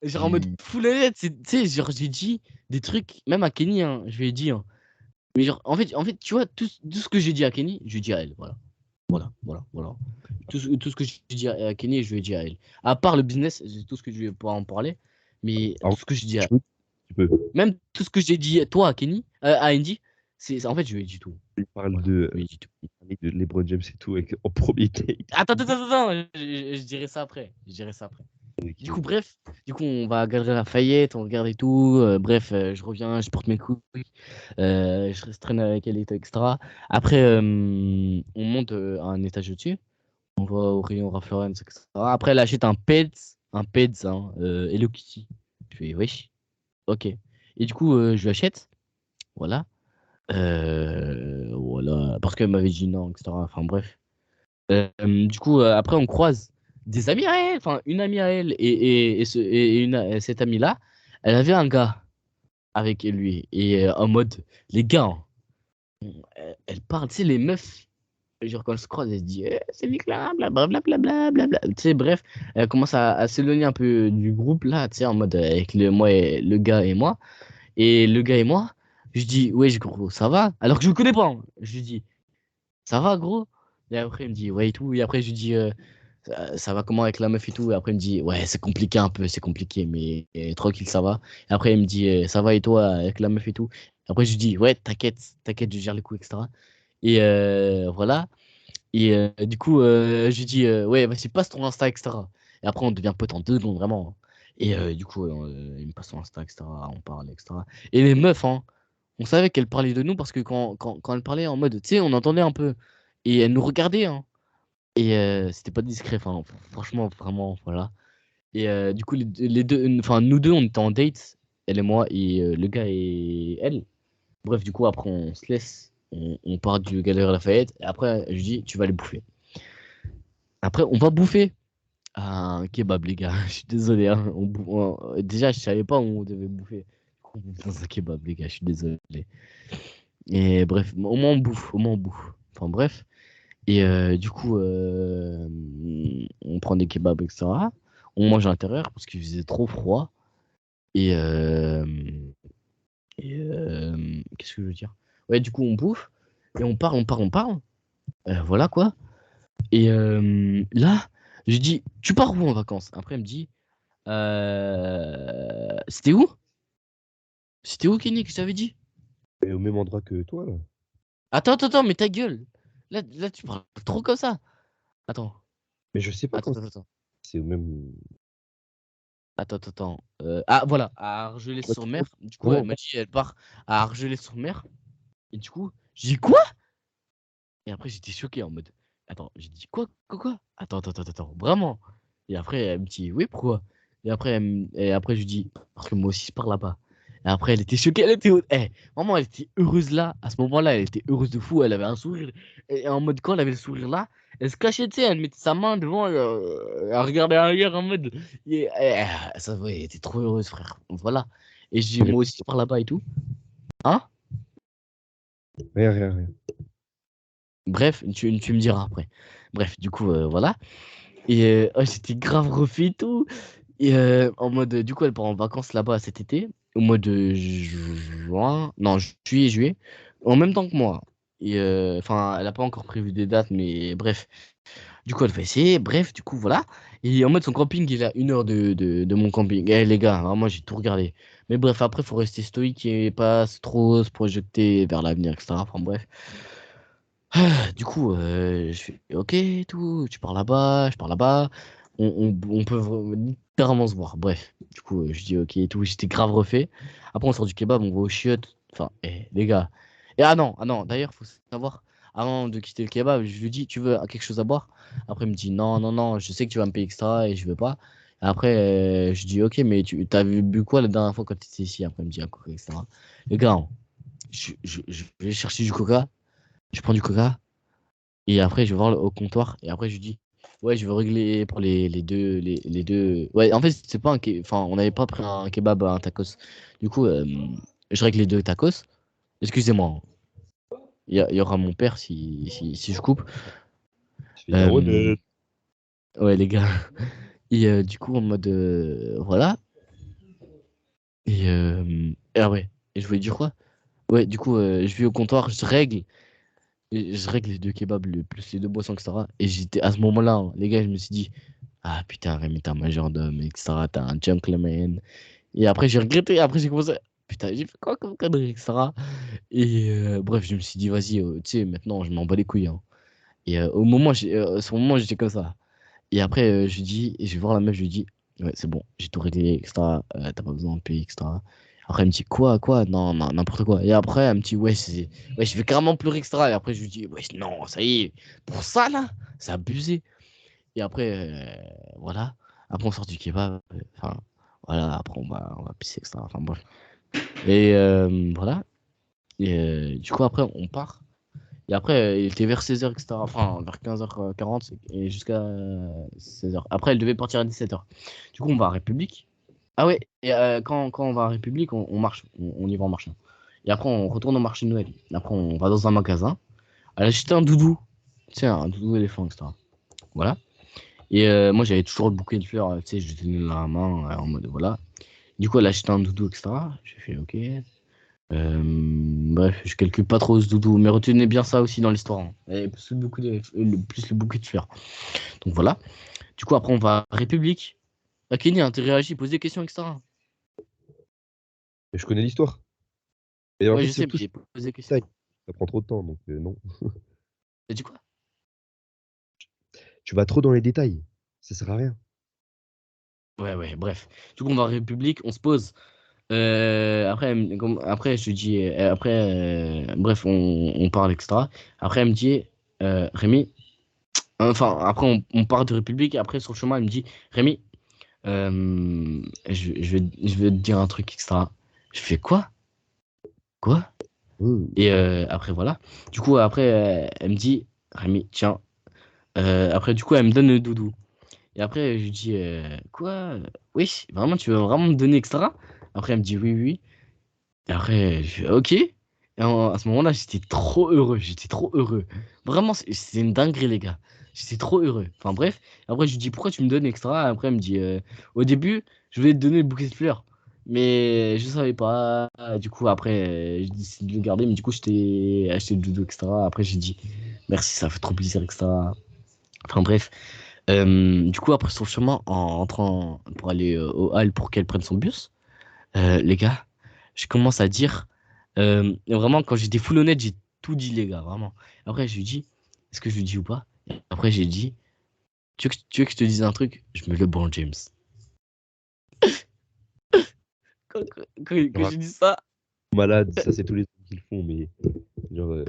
Genre en mode honnête. full honnête, tu sais, genre j'ai dit des trucs, même à Kenny, hein, je lui ai dit, hein. Mais genre, en fait, tu vois, tout ce que j'ai dit à Kenny, je lui ai dit à elle. Voilà. Voilà, voilà, voilà. Tout ce que j'ai dit à Kenny, je lui ai dit à elle. À part le business, c'est tout ce que je vais pouvoir en parler. Mais En tout fait, ce que j'ai dit tu peux, tu peux. même tout ce que j'ai dit à toi, à Kenny, à Andy, en fait, je lui ai dit tout. Il parle Voilà, de, je lui ai dit tout. il parlait de LeBron James et tout en premier date. Attends, attends, attends, attends, je dirai ça après. Je dirai ça après. Du coup, Ok. bref, on va à Galerie Lafayette, on regarde et tout. Bref, je reviens, je porte mes couilles, je reste traîner avec elle, et tout, etc. Après, on monte à un étage au-dessus, on va au rayon Ralph Lauren, etc. Après, elle achète un Peds, hein, Hello Kitty. Je fais, wesh, ok. Et du coup, je lui achète, voilà. Voilà, parce qu'elle m'avait dit non, etc. Enfin, bref. Du coup, après, on croise des amis à elle, enfin, une amie à elle et cette amie-là, elle avait un gars avec lui. Et en mode, les gars, hein, elle parle, tu sais, les meufs, genre quand elle se croise, elle se dit, c'est Nicolas, blablabla, blablabla. Tu sais, bref, elle commence à s'éloigner un peu du groupe, là, tu sais, en mode, avec moi et le gars et moi. Et le gars et moi, je dis, ouais, gros, ça va? Alors que je le connais pas, hein. Je lui dis, ça va, gros? Et après, il me dit, ouais, et tout. Et après, je lui dis, ça va comment avec la meuf et tout? Et après, il me dit, ouais, c'est compliqué un peu, c'est compliqué, mais tranquille, ça va. Et après, il me dit, ça va et toi avec la meuf et tout? Après, je lui dis, ouais, t'inquiète, t'inquiète, je gère les coups, etc. Et voilà. Et du coup, je lui dis, ouais, vas-y, passe ton Insta, etc. Et après, on devient pote en 2 secondes, vraiment. Et du coup, il me passe son Insta, etc. On parle, etc. Et les meufs, hein, on savait qu'elles parlaient de nous parce que quand elles parlaient en mode, tu sais, on entendait un peu. Et elles nous regardaient, hein. Et c'était pas discret, enfin, franchement, vraiment, voilà. Et du coup, les deux, enfin, nous deux, on était en date, elle et moi, et le gars et elle. Bref, du coup, après, on se laisse, on part du Galerie Lafayette, et après, je lui dis, tu vas aller bouffer. Après, on va bouffer un kebab, les gars. Je suis désolé, hein. Déjà, je savais pas où on devait bouffer. Du coup, on bouffe dans un kebab, les gars, je suis désolé. Et bref, au moins on bouffe, au moins on bouffe. Enfin, bref. Et du coup, on prend des kebabs, etc. On mange à l'intérieur parce qu'il faisait trop froid. Et, qu'est-ce que je veux dire? Ouais, du coup, on bouffe. Et on part, on part, on part. Voilà quoi. Et là, je dis, tu pars où en vacances? Après, elle me dit, c'était où? C'était où, Kenny, que je t'avais dit? Et au même endroit que toi, là. Attends, attends, attends, mais ta gueule. Là, tu parles trop comme ça. Attends, Mais je sais pas attends, quand attends, attends. c'est au même. Attends, attends, attends. Ah, voilà, à Ouais, Argelès-sur-Mer. Du coup, elle vraiment m'a pas. dit, elle part à Argelès-sur-Mer. Et du coup, j'ai dit quoi? Et après, j'étais choqué en mode, attends, j'ai dit quoi, quoi, quoi? Attends, attends, attends, attends, vraiment? Et après, elle me dit, oui, pourquoi? Et après, je lui dis, parce que moi aussi, je pars là-bas. Et après, elle était choquée, elle était. Vraiment, elle était heureuse là. À ce moment-là, elle était heureuse de fou. Elle avait un sourire. Et en mode, quand elle avait le sourire là, elle se cachait, tu sais, elle mettait sa main devant, elle regardait arrière en mode. Ça, ouais, elle était trop heureuse, frère. Voilà. Et je dis, moi aussi, par là-bas et tout. Hein? Rien, rien, rien. Bref, tu me diras après. Bref, du coup, voilà. Et j'étais grave refait et tout. Et en mode, du coup, elle part en vacances là-bas cet été, au mois de juin, non, juillet, juillet, en même temps que moi. Et enfin, elle n'a pas encore prévu des dates, mais bref. Du coup, elle va essayer, bref, du coup, voilà. Et en mode, son camping, il est à 1 heure de mon camping. Eh, les gars, vraiment, j'ai tout regardé. Mais bref, après, il faut rester stoïque et pas trop se projeter vers l'avenir, etc. Enfin, bref. Du coup, je fais OK et tout, tu pars là-bas, je pars là-bas, on peut littéralement se voir. Bref, du coup, je dis OK et tout, j'étais grave refait. Après, on sort du kebab, on va au chiottes. Enfin, les gars. Et ah non, d'ailleurs, faut savoir, avant de quitter le kebab, je lui dis, tu veux quelque chose à boire? Après, il me dit, non, non, non, je sais que tu vas me payer extra et je veux pas. Et après, je dis, OK, mais tu t'as bu quoi la dernière fois quand tu étais ici? Après, il me dit, un coca, etc. Les gars, je vais chercher du coca, je prends du coca. Et après, je vais voir au comptoir. Et après, je lui dis, ouais, je veux régler pour les deux. Ouais, en fait, c'est pas enfin, on n'avait pas pris un kebab, un tacos. Du coup, je règle les deux tacos. Excusez-moi, hein. Il y aura mon père si je coupe. Tu fais ta Euh, honnête. ouais, les gars. Et du coup, en mode, voilà. Ah ouais. Et je voulais dire quoi? Ouais, du coup, je vais au comptoir, je règle. Et je règle les deux kebabs, plus les deux boissons, etc. Et j'étais à ce moment-là, hein, les gars, je me suis dit, ah putain, Rémi, t'es un majordome, etc. T'es un gentleman. Et après, j'ai regretté. Après, j'ai commencé. Putain, j'ai fait quoi comme connerie, etc. Et bref, je me suis dit, vas-y, tu sais, maintenant, je m'en bats les couilles, hein. Et à ce moment, j'étais comme ça. Et après, je lui dis, et je vais voir la meuf, je lui dis, ouais, c'est bon, j'ai tout réglé, etc. T'as pas besoin de payer, etc. Après, elle me dit, quoi? Non, non, n'importe quoi. Et après, elle me dit, ouais, je vais carrément pleurer, etc. Et après, je lui dis, ouais, non, ça y est, pour ça, là, c'est abusé. Et après, voilà. Après, on sort du kebab. Enfin, voilà. Après, on va pisser, etc. Enfin, bref. Et voilà. Et du coup, après, on part. Et après, il était vers 16h, etc. Enfin, vers 15h40 et jusqu'à 16h. Après, elle devait partir à 17h. Du coup, on va à République. Ah ouais, et quand on va à République, on marche. On y va en marchant. Et après, on retourne au marché de Noël. Après, on va dans un magasin. Elle a acheté un doudou. Tu sais, un doudou éléphant, etc. Voilà. Et moi, j'avais toujours le bouquet de fleurs, tu sais, je lui tenais dans la main en mode voilà. Du coup, elle a acheté un doudou, etc. J'ai fait OK. Bref, je calcule pas trop ce doudou, mais retenez bien ça aussi dans l'histoire, hein. Et plus le bouquet de fleurs. Donc voilà. Du coup, après, on va à République. Ah, Kenny, hein, t'as réagi, pose des questions, etc. Mais je connais l'histoire. Et en Ouais, fait, je sais, mais surtout, j'ai posé des ça questions. prend trop de temps, donc non. T'as dit quoi? Tu vas trop dans les détails. Ça sert à rien. Ouais, bref. Du coup, on va à République, on se pose. Après, après, je lui dis, bref, on parle, etc. Après, elle me dit, Rémi, enfin, après, on part de République, et après, sur le chemin, elle me dit, Rémi, je vais te dire un truc, etc. Je fais quoi? Quoi? Et après, voilà. Du coup, après, elle me dit, Rémi, tiens. Après, du coup, elle me donne le doudou. Et après, je lui dis, quoi? Oui, vraiment, tu veux vraiment me donner, etc. Après, elle me dit, oui, oui. Et après, je fais OK. Et à ce moment-là, j'étais trop heureux. J'étais trop heureux. Vraiment, c'est une dinguerie, les gars. J'étais trop heureux. Enfin, bref. Après, je lui dis, pourquoi tu me donnes extra? Après, elle me dit, au début, je voulais te donner le bouquet de fleurs. Mais je savais pas. Du coup, après, j'ai décidé de le garder. Mais du coup, je t'ai acheté le doudou, etc. Après, j'ai dit, merci, ça fait trop plaisir, etc. Enfin, bref. Du coup, après, sur le chemin, en rentrant pour aller au hall pour qu'elle prenne son bus, les gars, je commence à dire, vraiment, quand j'étais full honnête, j'ai tout dit, les gars, vraiment. Après, je lui dis, est-ce que je lui dis ou pas? Et après, j'ai dit, tu veux que je te dise un truc? Je me le LeBron James. Que Genre, j'ai dit ça, malade, ça c'est tous les trucs qu'ils font, mais genre,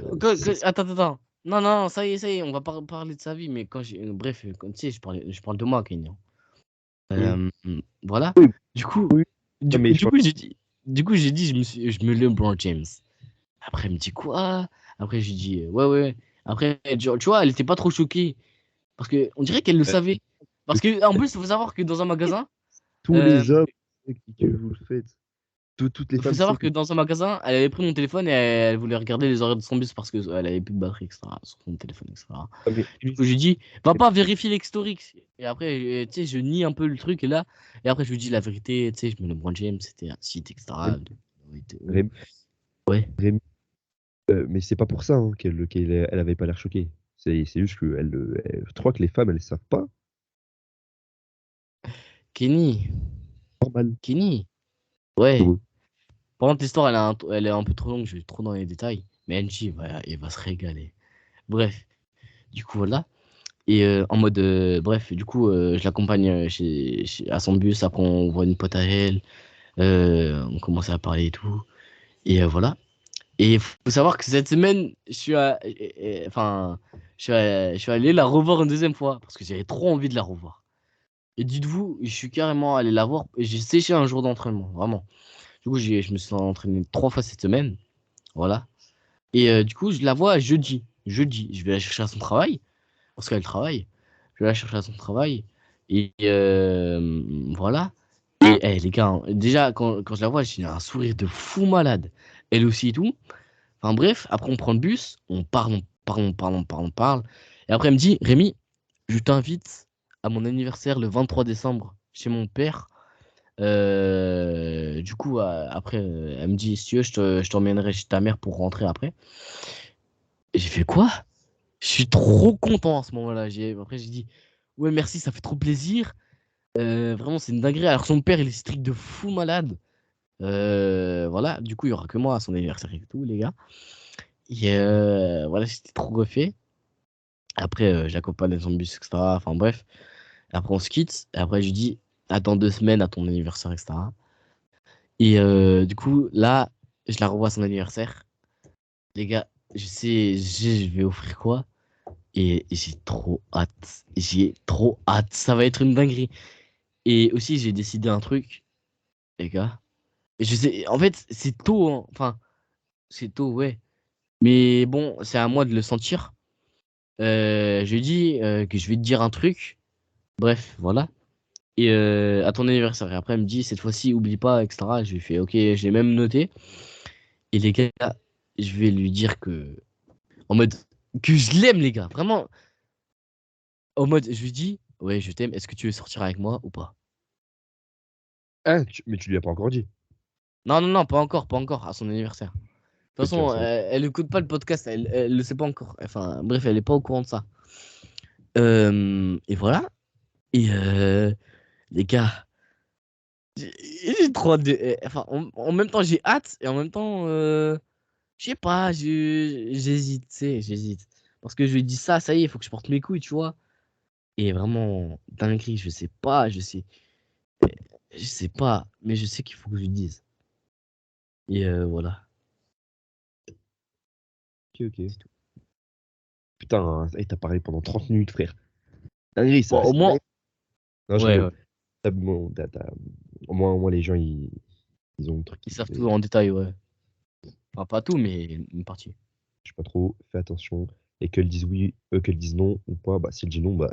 attends. Non, non, ça y est, on va pas parler de sa vie, mais bref, tu sais, je parle de moi, Kenyan. oui. Voilà. Oui, Du coup, oui. Non, mais je du parle coup, j'ai dit. du coup, j'ai dit, je me LeBron James. Après, elle me dit quoi? Après, j'ai dit, ouais, ouais. Après, tu vois, elle était pas trop choquée. Parce que on dirait qu'elle le Euh, savait. Parce que, en plus, il faut savoir que dans un magasin, Tous euh, les hommes savent que vous le faites. Toutes les il faut femmes savent savoir que que dans un magasin, elle avait pris mon téléphone et elle voulait regarder les horaires de son bus parce qu'elle avait plus de batterie, etc. sur son téléphone, etc. ah, mais Du coup, je lui dis, va pas vérifier l'historique. Et après, tu sais, je nie un peu le truc et là. Et après, je lui dis la vérité, tu sais, je me LeBron James, c'était un site, etc. Rémi, Rémi, Ouais. Rémi, mais c'est pas pour ça hein, elle avait pas l'air choquée. C'est juste que je crois que les femmes elles savent pas. Kenny, Normal. Kenny. Ouais. Comment Par contre, l'histoire, elle est un peu trop longue, je vais trop dans les détails. Mais Angie, il va se régaler. Bref, du coup, voilà. Et en mode, bref, du coup, je l'accompagne à son bus. Après, on voit une pote à elle. On commence à parler et tout. Et voilà. Et il faut savoir que cette semaine, enfin, je suis allé la revoir une deuxième fois. Parce que j'avais trop envie de la revoir. Et dites-vous, je suis carrément allé la voir. Et j'ai séché un jour d'entraînement, vraiment. Du coup, je me suis entraîné 3 fois cette semaine. Voilà. Et du coup, je la vois jeudi. Jeudi, je vais la chercher à son travail. Parce qu'elle travaille. Je vais la chercher à son travail. Et voilà. Et les gars, hein, déjà, quand je la vois, j'ai un sourire de fou malade. Elle aussi et tout. Enfin bref, après on prend le bus, on parle, on parle, on parle, on parle, on parle. Et après elle me dit, Rémi, je t'invite à mon anniversaire le 23 décembre chez mon père. Du coup, après, elle me dit, si tu veux, je t'emmènerai chez ta mère pour rentrer après. Et j'ai fait quoi? Je suis trop content à ce moment-là. Après, j'ai dit, ouais, merci, ça fait trop plaisir. Vraiment, c'est une dinguerie. Alors que son père, il est strict de fou malade. Voilà, du coup, il y aura que moi à son anniversaire et tout, les gars. Et voilà, c'était trop refait. Après, j'accompagne dans son bus, etc. Enfin, bref. Après, on se quitte. Et après, je lui dis, attends 2 semaines à ton anniversaire, etc. Et du coup, là, je la revois à son anniversaire. Les gars, je sais, je vais offrir quoi? Et j'ai trop hâte. J'ai trop hâte. Ça va être une dinguerie. Et aussi, j'ai décidé un truc, les gars. Et je sais, en fait, c'est tôt, hein. Enfin, c'est tôt, ouais. Mais bon, c'est à moi de le sentir. Je lui dis que je vais te dire un truc. Bref, voilà. Et à ton anniversaire. Et après, elle me dit, cette fois-ci, oublie pas, etc. Je lui fais, ok, j'ai même noté. Et les gars, je vais lui dire que. En mode. Que je l'aime, les gars. Vraiment. En mode, je lui dis, ouais, je t'aime. Est-ce que tu veux sortir avec moi ou pas? Ah, mais tu lui as pas encore dit. Non, non, non, pas encore, pas encore, à son anniversaire. De toute Tu vas façon, ça. elle écoute pas le podcast, elle le sait pas encore. Enfin, bref, elle est pas au courant de ça. Et voilà. Et les gars, j'ai trop hâte enfin, en même temps, j'ai hâte et en même temps, je sais pas, j'hésite, tu sais, j'hésite. Parce que je lui dis ça y est, il faut que je porte mes couilles, tu vois. Et vraiment, dinguerie, je sais pas, mais je sais qu'il faut que je lui dise. Et voilà. Ok, ok. Putain, hein, hey, t'as parlé pendant 30 minutes, frère. Dinguerie, Bon, ça. au moins, Non, je ouais, rigole. ouais. Bon, au moins, les gens, ils ont le truc Ils qu'ils savent voulaient. tout en détail, ouais. Enfin, pas tout, mais une partie. Je sais pas trop, fais attention. Et qu'elles disent oui, qu'elles disent non ou pas, bah si elle dit non, bah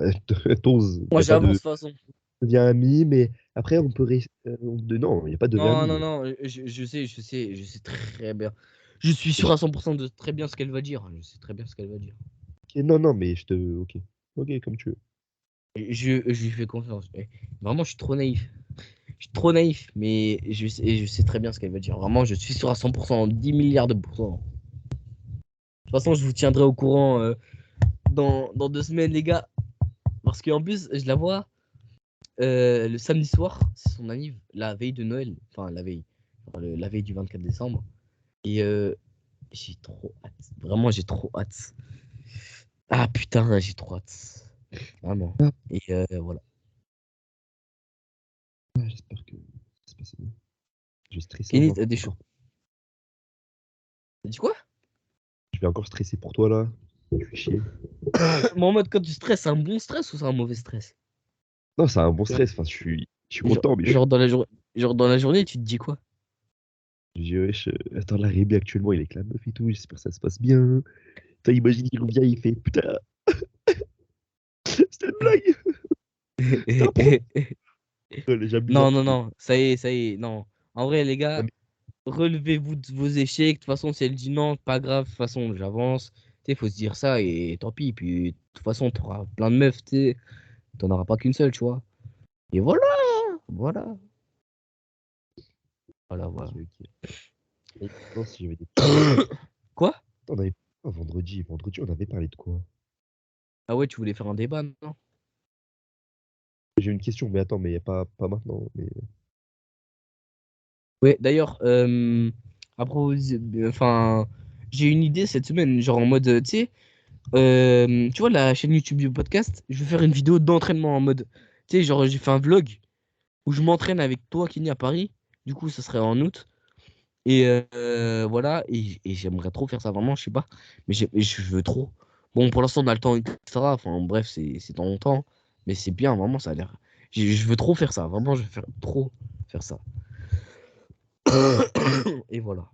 t'oses. Moi, Y a pas j'avance de de toute façon. devient ami, mais après on peut non, il y a pas de devient Non, ami. non, non, je sais très bien. Je suis sûr à 100% de très bien ce qu'elle va dire. Je sais très bien ce qu'elle va dire. Ok, non, non, mais ok. Ok, comme tu veux. Je lui fais confiance. Vraiment, je suis trop naïf. Je suis trop naïf, mais je sais très bien ce qu'elle va dire. Vraiment, je suis sûr à 100%, 10 milliards de pourcents. De toute façon, je vous tiendrai au courant dans 2 semaines, les gars. Parce qu'en plus, je la vois le samedi soir, c'est son anniv, la veille de Noël. Enfin, la veille. Enfin, la veille du 24 décembre. Et j'ai trop hâte. Vraiment, j'ai trop hâte. Ah putain, j'ai trop hâte. Vraiment. Ah, Et voilà. j'espère que ça se passe bien. Je vais stresser Kenny, encore. t'as des choses. T'as dit quoi? Je vais encore stresser pour toi là. Je fais chier. Mais en mode, quand tu stresses, c'est un bon stress ou c'est un mauvais stress? Non, c'est un bon Genre, stress. Enfin, je suis content, mais genre dans la journée, tu te dis quoi? Je dis, wesh, attends, la Rémi actuellement, il est avec la meuf et tout, j'espère que ça se passe bien. Putain, imagine, il revient, il fait, putain, c'était une blague, c'était un pro. J'abuse un Non, petit non, peu. non, ça y est, non. En vrai, les Non, gars, relevez-vous de vos échecs. De toute façon, si elle dit non, pas grave. De toute façon, j'avance. Tu sais, faut se dire ça et tant pis. Puis, de toute façon, t'auras plein de meufs, tu sais. T'en auras pas qu'une seule, tu vois. Et voilà, voilà, voilà, ok, voilà. ok. Et non, si j'avais des questions. Quoi? On avait vendredi. Vendredi, on avait parlé de quoi? Ah ouais, tu voulais faire un débat, non? J'ai une question, mais attends, mais y a pas maintenant. Mais... Ouais, d'ailleurs, enfin, j'ai une idée cette semaine, genre en mode, tu sais, tu vois la chaîne YouTube du podcast, je vais faire une vidéo d'entraînement en mode, tu sais, genre j'ai fait un vlog où je m'entraîne avec toi, Kenny, à Paris. Du coup, ça serait en août. Et voilà, et j'aimerais trop faire ça vraiment, je sais pas, mais je veux trop. Bon, pour l'instant, on a le temps, etc. Enfin, bref, c'est dans longtemps, mais c'est bien, vraiment, ça a l'air. Je veux trop faire ça, vraiment, je veux faire trop faire ça. Et voilà.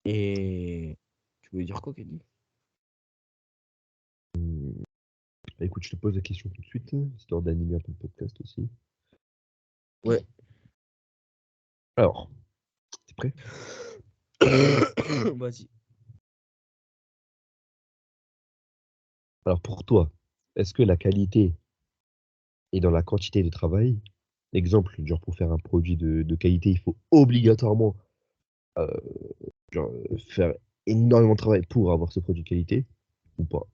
Et tu voulais dire quoi, Kenny? Bah, écoute, je te pose la question tout de suite, histoire d'animer un peu le podcast aussi. Ouais. Alors, t'es prêt? Vas-y. Alors, pour toi, est-ce que la qualité est dans la quantité de travail? Exemple, genre pour faire un produit de qualité, il faut obligatoirement euh, faire énormément de travail pour avoir ce produit de qualité ou pas?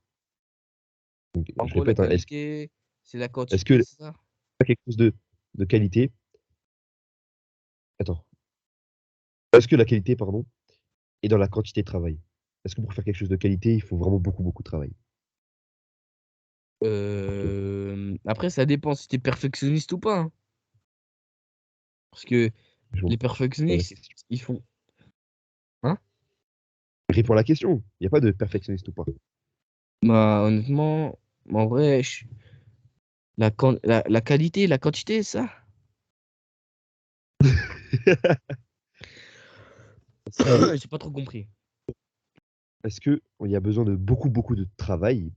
Donc, En je gros, la répète, hein, qualité, c'est la est-ce quantité, que c'est ça? quelque chose de qualité, attends, est-ce que la qualité, pardon, est dans la quantité de travail? Est-ce que pour faire quelque chose de qualité, il faut vraiment beaucoup, beaucoup de travail pour toi? Après, ça dépend si t'es perfectionniste ou pas, hein. Parce que Je m'en les fous de la perfectionnistes, question. ils font. Hein? Réponds à la question. Il n'y a pas de perfectionniste ou pas. Bah, honnêtement, en vrai, la qualité, la quantité, ça? J'ai pas trop compris. Est-ce qu'il y a besoin de beaucoup, beaucoup de travail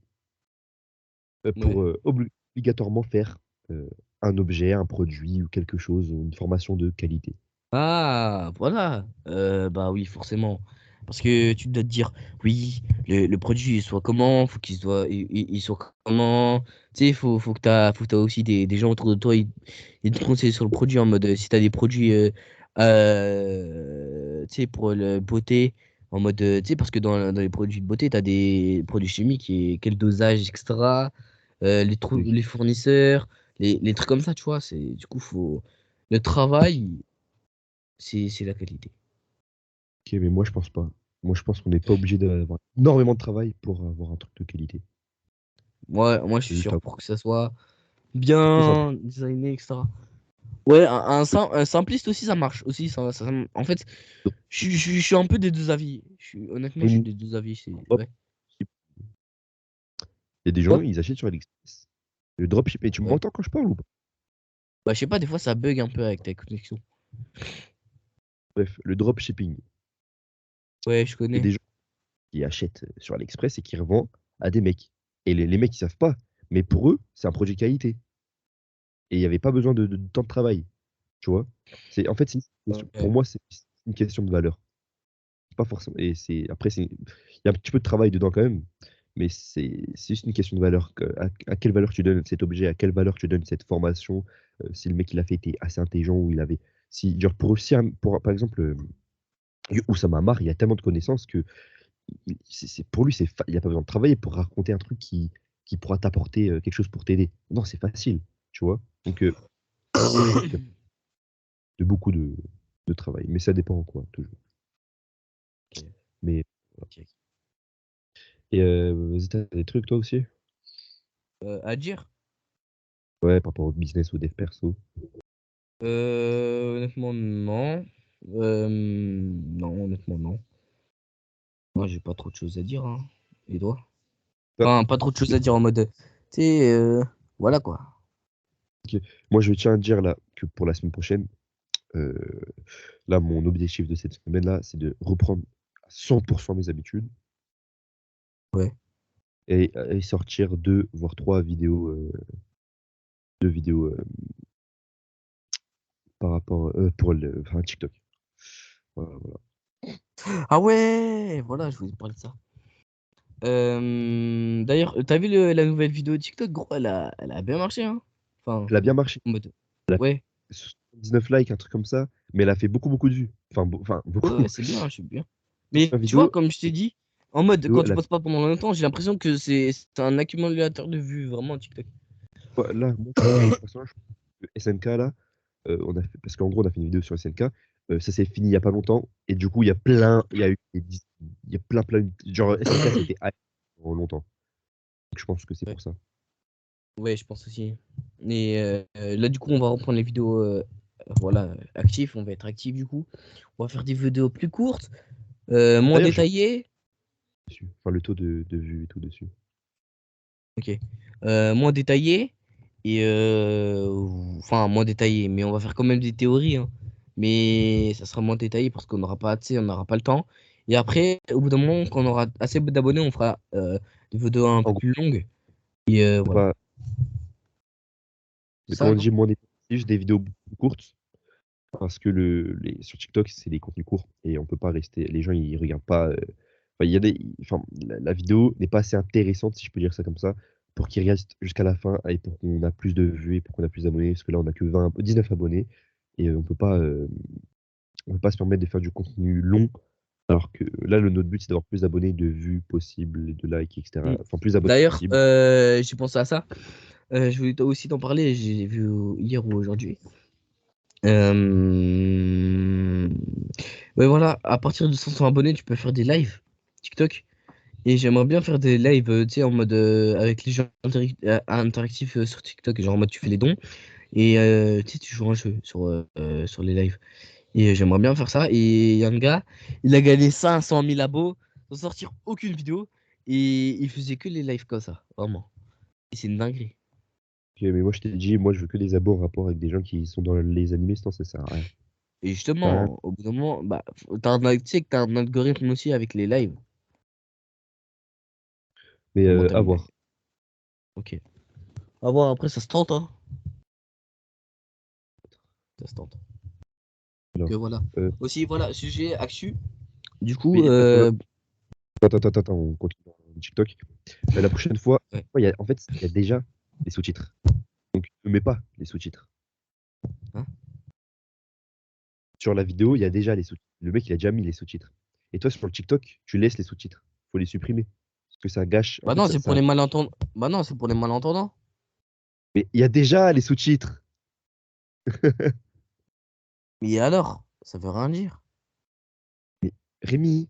pour Ouais. obligatoirement faire euh, un objet, un produit ou quelque chose, une formation de qualité? Ah, voilà. Bah oui, forcément. Parce que tu dois te dire, oui, le produit il soit comment, faut qu'il soit, il soit comment. Tu sais, faut que t'as aussi des gens autour de toi, ils te conseillent sur le produit en mode, si t'as des produits, tu sais, pour la beauté, en mode, tu sais, parce que dans les produits de beauté, t'as des produits chimiques et quel dosage, etc. Ok, Les fournisseurs, les trucs comme ça, tu vois, du coup, le travail. C'est la qualité. ok, mais moi je pense pas. Moi je pense qu'on n'est pas obligé d'avoir énormément de travail pour avoir un truc de qualité. Moi, je C'est suis juste sûr un pour que ça soit très simple. bien designé, etc. Ouais, un simpliste aussi, ça marche. Aussi, en fait, je suis un peu des deux avis. Honnêtement, je suis des deux avis. Hop, Ouais. il y a des gens, Quoi? ils achètent sur AliExpress. Le dropship, et tu Ouais. m'entends quand je parle ou pas? Bah, je sais pas, des fois, ça bug un peu avec ta connexion. Bref, le dropshipping. Ouais, je Il y a connais. des gens qui achètent sur AliExpress et qui revendent à des mecs. Et les mecs, ils savent pas. Mais pour eux, c'est un projet qualité. Et il n'y avait pas besoin de temps de travail. Tu vois? En fait, pour Ouais. moi, c'est une question de valeur. Pas forcément. Et il y a un petit peu de travail dedans quand même. Mais c'est juste une question de valeur. À quelle valeur tu donnes cet objet? À quelle valeur tu donnes cette formation? Si le mec, il a fait, était assez intelligent ou il avait. Si, genre, pour réussir, par exemple, Oussama Ammar, il a tellement de connaissances que pour lui, il n'y a pas besoin de travailler pour raconter un truc qui pourra t'apporter quelque chose pour t'aider. Non, c'est facile, tu vois. Donc, moi, je pense qu'il y a beaucoup de travail, mais ça dépend en quoi, toujours. Ok, Mais, voilà. ok. Et vas-y, t'as des trucs, toi aussi? À dire? Ouais, par rapport au business ou dev perso. Honnêtement, non. Non, honnêtement, non. Moi, j'ai pas trop de choses à dire, hein. Et toi? Bah, Enfin, pas trop de choses à dire en mode, tu sais, voilà quoi. Moi, je tiens à dire là que pour la semaine prochaine, euh, là, mon objectif de cette semaine-là, c'est de reprendre à 100% mes habitudes Ouais. et sortir 2 voire 3 vidéos, 2 vidéos par rapport pour enfin, TikTok. Voilà, voilà. Ah ouais, voilà, je voulais parler de ça. D'ailleurs, t'as vu la nouvelle vidéo de TikTok, gros, elle a bien marché, hein. Enfin, Elle a bien marché. en mode, Elle a ouais, fait 79 likes, un truc comme ça, mais elle a fait beaucoup, beaucoup de vues. Enfin, ouais, beaucoup. ouais, c'est bien, je suis bien. Mais La tu vois, vidéo, comme je t'ai dit, en mode, vidéo, quand tu elle a passes pas pendant longtemps, j'ai l'impression que c'est un accumulateur de vues, vraiment, TikTok. là, moi, personnellement, je SNK là, parce qu'en gros, on a fait une vidéo sur SNK. Ça s'est fini il y a pas longtemps. Et du coup, il y a eu il y a plein. Genre, SNK, ça a été hype pendant longtemps. Donc, je pense que c'est Ouais, pour ça. ouais, je pense aussi. Et là, du coup, on va reprendre les vidéos, voilà, actifs, on va être actifs, du coup. On va faire des vidéos plus courtes, moins D'ailleurs, je détaillées. dessus. Enfin, le taux de vues et tout dessus. Ok. Moins détaillées. Et enfin, moins détaillé, mais on va faire quand même des théories, hein. Mais ça sera moins détaillé parce qu'on n'aura pas assez, on n'aura pas le temps. Et après, au bout d'un moment, quand on aura assez d'abonnés, on fera des vidéos un En peu gros, plus longues. Et c'est voilà. pas. C'est Quand ça, on non? dit moins détaillé, c'est juste des vidéos beaucoup courtes. Parce que sur TikTok, c'est des contenus courts et on peut pas rester. Les gens, ils regardent pas. Enfin, il y a enfin, la vidéo n'est pas assez intéressante, si je peux dire ça comme ça, pour qu'ils restent jusqu'à la fin et pour qu'on a plus de vues et pour qu'on a plus d'abonnés. Parce que là, on a que 19 abonnés et on peut pas se permettre de faire du contenu long. Alors que là, notre but, c'est d'avoir plus d'abonnés, de vues possibles, et de likes, Mm. etc. Enfin, plus d'abonnés D'ailleurs, possibles. j'ai pensé à ça. Je voulais aussi t'en parler. J'ai vu hier ou aujourd'hui. Ouais, voilà. À partir de 500 abonnés, tu peux faire des lives TikTok. Et j'aimerais bien faire des lives, tu sais, en mode avec les gens interactifs sur TikTok, genre en mode tu fais les dons et tu sais, tu joues un jeu sur les lives. Et j'aimerais bien faire ça. Et il y a un gars, il a gagné 500 000 abos sans sortir aucune vidéo et il faisait que les lives comme ça, vraiment. Et c'est une dinguerie. Ok, mais moi, je t'ai dit, moi, je veux que des abos en rapport avec des gens qui sont dans les animés, sinon ça sert à rien. Et Ça sert à rien. justement, au bout d'un moment, bah, tu sais que t'as un algorithme aussi avec les lives. Mais Comment à t'aimes les lives. voir. Ok. À voir, après, ça se tente, hein. Ça se tente. Alors, Que voilà. euh, Aussi, voilà, sujet actu. Du coup, mais attends, on continue dans TikTok. La prochaine fois, ouais. en fait, il y a déjà les sous-titres. Donc, ne mets pas les sous-titres. Hein. Sur la vidéo, il y a déjà les sous-titres. Le mec, il a déjà mis les sous-titres. Et toi, sur le TikTok, tu laisses les sous-titres. Faut les supprimer. Parce que ça gâche. En Bah fait, non, c'est pour les malentendants. Bah non, c'est pour les malentendants. Mais il y a déjà les sous-titres. Mais alors, ça veut rien dire. Mais Rémi,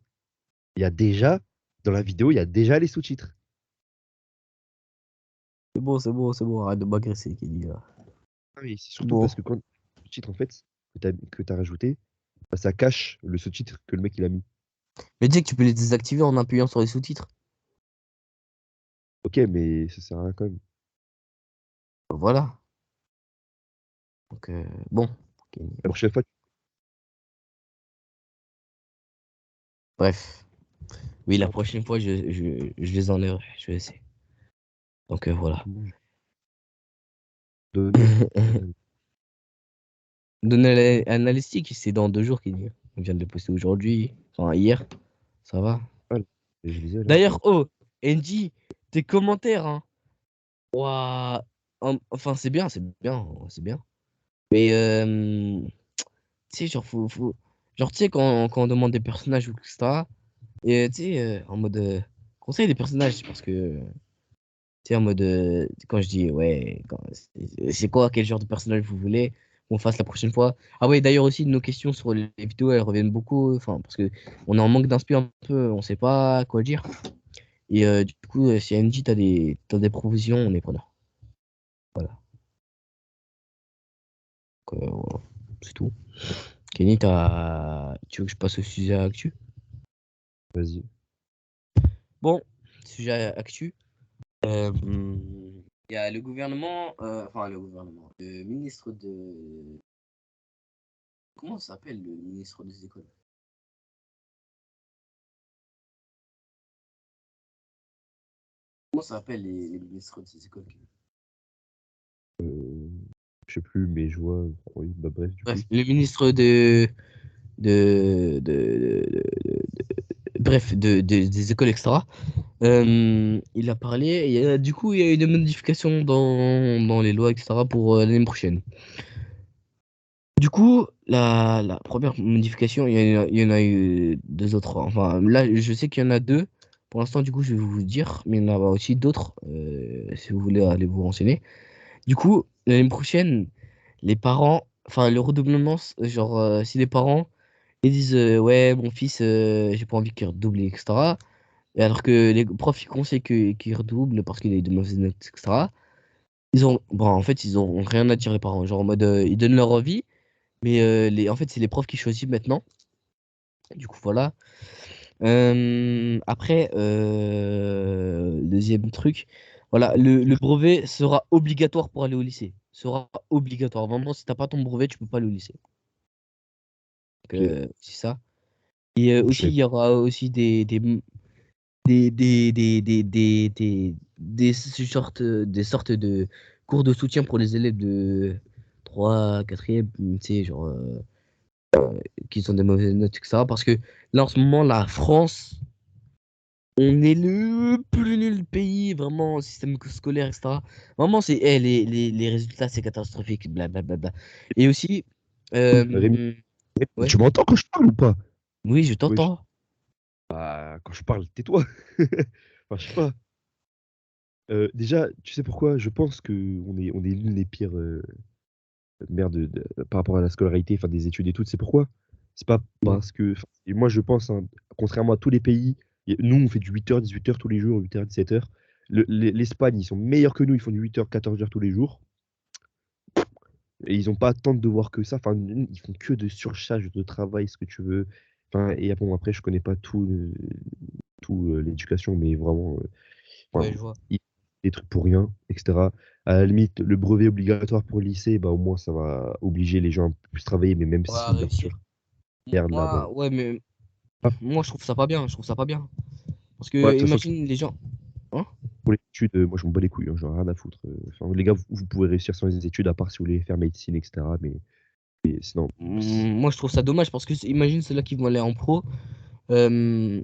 il y a déjà, dans la vidéo, il y a déjà les sous-titres. C'est bon, c'est bon, c'est bon, arrête de m'agresser, Kenny, là. Ah oui, c'est C'est surtout bon. parce que quand le sous-titre, en fait, que t'as rajouté, bah, ça cache le sous-titre que le mec, il a mis. Mais tu sais que tu peux les désactiver en appuyant sur les sous-titres. Ok, mais ça sert à rien quand même. Voilà. Donc, bon. Kenny, La bon. prochaine fois, Bref. Oui, la ah, prochaine fois, je les enlèverai. Je vais essayer. Donc, voilà. donner un Donner analytique, c'est dans 2 jours, Kenny. On vient de le poster aujourd'hui. Enfin, hier. Ça va. aval. Et je lisais là. D'ailleurs, oh, Andy, tes commentaires, hein. Ouah. Enfin, c'est bien, c'est bien, c'est bien. Mais, tu sais, genre, genre, tu sais, quand on demande des personnages ou etc. Et, tu sais, en mode. Conseil des personnages, parce que. Tu sais, en mode. Quand je dis, ouais, c'est quoi, quel genre de personnage vous voulez qu'on fasse la prochaine fois. Ah, ouais, d'ailleurs, aussi, nos questions sur les vidéos, elles reviennent beaucoup. Enfin, parce que on est en manque d'inspi un peu, on sait pas quoi dire. Et du coup, si NJ, t'as des provisions, on est preneur. Voilà. Donc, voilà. C'est tout. Kenny, tu veux que je passe au sujet actu? Vas-y. Bon, sujet actu. Euh, Il y a le gouvernement, le ministre de... Comment ça s'appelle le ministre des écoles? Comment ça s'appelle les ministres des écoles? Je sais plus, mais je vois. Oui, bah bref, du Bref, coup. le ministre bref, des écoles, etc. Il a parlé, et, du coup, il y a eu des modifications dans les lois, etc. pour l'année prochaine. Du coup, la première modification, il y en a eu deux autres. Enfin, là, je sais qu'il y en a deux. Pour l'instant, du coup, je vais vous dire, mais il y en a aussi d'autres, si vous voulez aller vous renseigner. Du coup, l'année prochaine, les parents, enfin, le redoublement, genre, si les parents, ils disent, ouais, mon fils, j'ai pas envie qu'il redouble, etc. Et alors que les profs, ils conseillent qu'il redouble parce qu'il a eu de mauvaises notes, etc. Bon, en fait, ils ont rien à dire, les parents. Genre, en mode, ils donnent leur avis. Mais en fait, c'est les profs qui choisissent maintenant. Du coup, voilà. Après, deuxième truc. Voilà, le brevet sera obligatoire pour aller au lycée. Sera obligatoire. Vraiment, si t'as pas ton brevet, tu peux pas aller au lycée. Donc, Ok. c'est ça. Et Je aussi, sais il y aura aussi des sortes de cours de soutien pour les élèves de 3 4e, tu sais, genre, qui ont des mauvaises notes, etc. Parce que là, en ce moment, la France, on est le plus nul pays, vraiment, au système scolaire, etc. Vraiment, les résultats, c'est catastrophique, blablabla. Et aussi, Rémi, ouais, tu m'entends quand je parle ou pas? oui, je Wesh. t'entends. Bah, quand je parle, tais-toi. Enfin, je sais pas. Déjà, tu sais pourquoi? Je pense que on est l'une des pires merde par rapport à la scolarité, enfin des études et tout. C'est pourquoi? C'est pas Bon. parce que. Enfin, et moi, je pense, hein, contrairement à tous les pays, nous, on fait du 8h, 18h tous les jours, 8h, 17h. L'Espagne, ils sont meilleurs que nous, ils font du 8h, 14h tous les jours. Et ils n'ont pas tant de devoirs que ça. Enfin, ils font que de surcharge de travail, ce que tu veux. Enfin, et bon, après, je connais pas tout l'éducation, mais vraiment, Ouais, enfin, je vois. ils font des trucs pour rien, etc. À la limite, le brevet obligatoire pour le lycée, bah, au moins, ça va obliger les gens à plus travailler, mais même On va si, bien réussir. sûr, perdre là-bas. Moi, ouais, mais Ah, moi, je trouve ça pas bien. Je trouve ça pas bien. Parce ouais, de que, toute façon, imagine les gens. Hein. pour les études, moi, je m'en bats les couilles, hein, j'en ai rien à foutre. Enfin, les gars, vous pouvez réussir sans les études, à part si vous voulez faire médecine, etc. Mais sinon, Moi, je trouve ça dommage parce que, imagine ceux-là qui vont aller en pro. Ils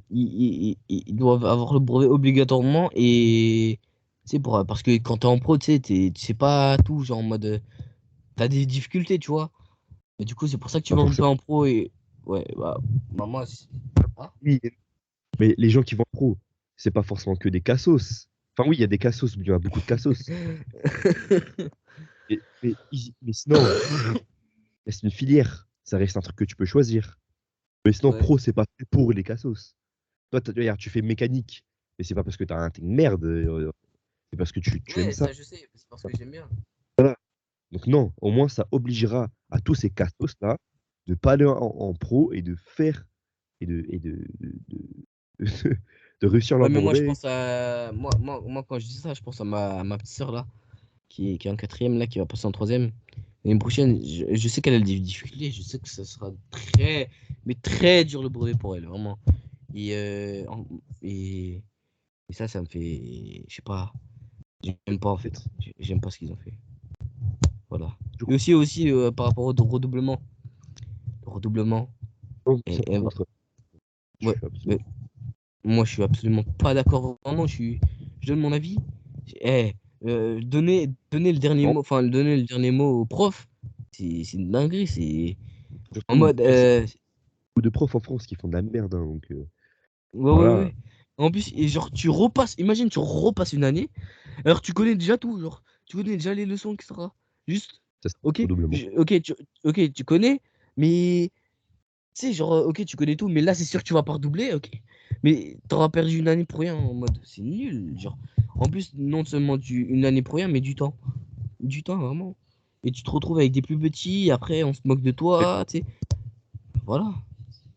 doivent avoir le brevet obligatoirement et c'est parce que quand t'es en pro, tu sais, tu sais pas tout, genre en mode t'as des difficultés, tu vois. Et du coup, c'est pour ça que tu pas vas un peu forcément. en pro et ouais, moi, ah. Oui, mais les gens qui vont en pro, c'est pas forcément que des cassos. Enfin, oui, il y a des cassos, mais il y en a beaucoup de cassos. Mais sinon, c'est une filière. Ça reste un truc que tu peux choisir. Mais sinon, Ouais. pro, c'est pas fait pour les cassos. Toi, regarde, tu fais mécanique, mais c'est pas parce que t'es une merde. C'est parce que tu aimes Ouais, ça. ça je sais, c'est parce que j'aime bien. Voilà. Donc non, au moins, ça obligera à tous ces cassos-là de pas aller en pro et de faire et de, de réussir Ouais, leur mais moi je brevet. pense à moi quand je dis ça, je pense à ma petite sœur là, qui est en quatrième là, qui va passer en troisième. L'année prochaine, je sais qu'elle a des difficultés, je sais que ça sera très, mais très dur le brevet pour elle, vraiment. Et, et, et ça me fait. Je sais pas. J'aime pas en fait. J'aime pas ce qu'ils ont fait. Voilà. Je Et aussi par rapport au redoublement. Le redoublement. comprends ça, Et, par contre, je ouais, suis absolument. mais moi je suis absolument pas d'accord. Vraiment, je donne mon avis. Eh, donner le dernier Non, mot, enfin donner le dernier mot au prof, c'est une dinguerie. C'est en surtout, mode. c'est beaucoup de profs en France qui font de la merde. Hein, donc, Ouais, ouais, voilà, ouais. En plus, et genre, tu repasses, imagine, tu repasses une année, alors tu connais déjà tout, genre, tu connais déjà les leçons, etc. Juste, ça c'est ok, redoublement. ok, tu connais, mais, tu sais, genre, ok, tu connais tout, mais là, c'est sûr que tu vas pas redoubler, ok. Mais t'auras perdu une année pour rien, en mode, c'est nul, genre. En plus, non seulement une année pour rien, mais du temps. Du temps, vraiment. Et tu te retrouves avec des plus petits, après, on se moque de toi, tu sais. Voilà.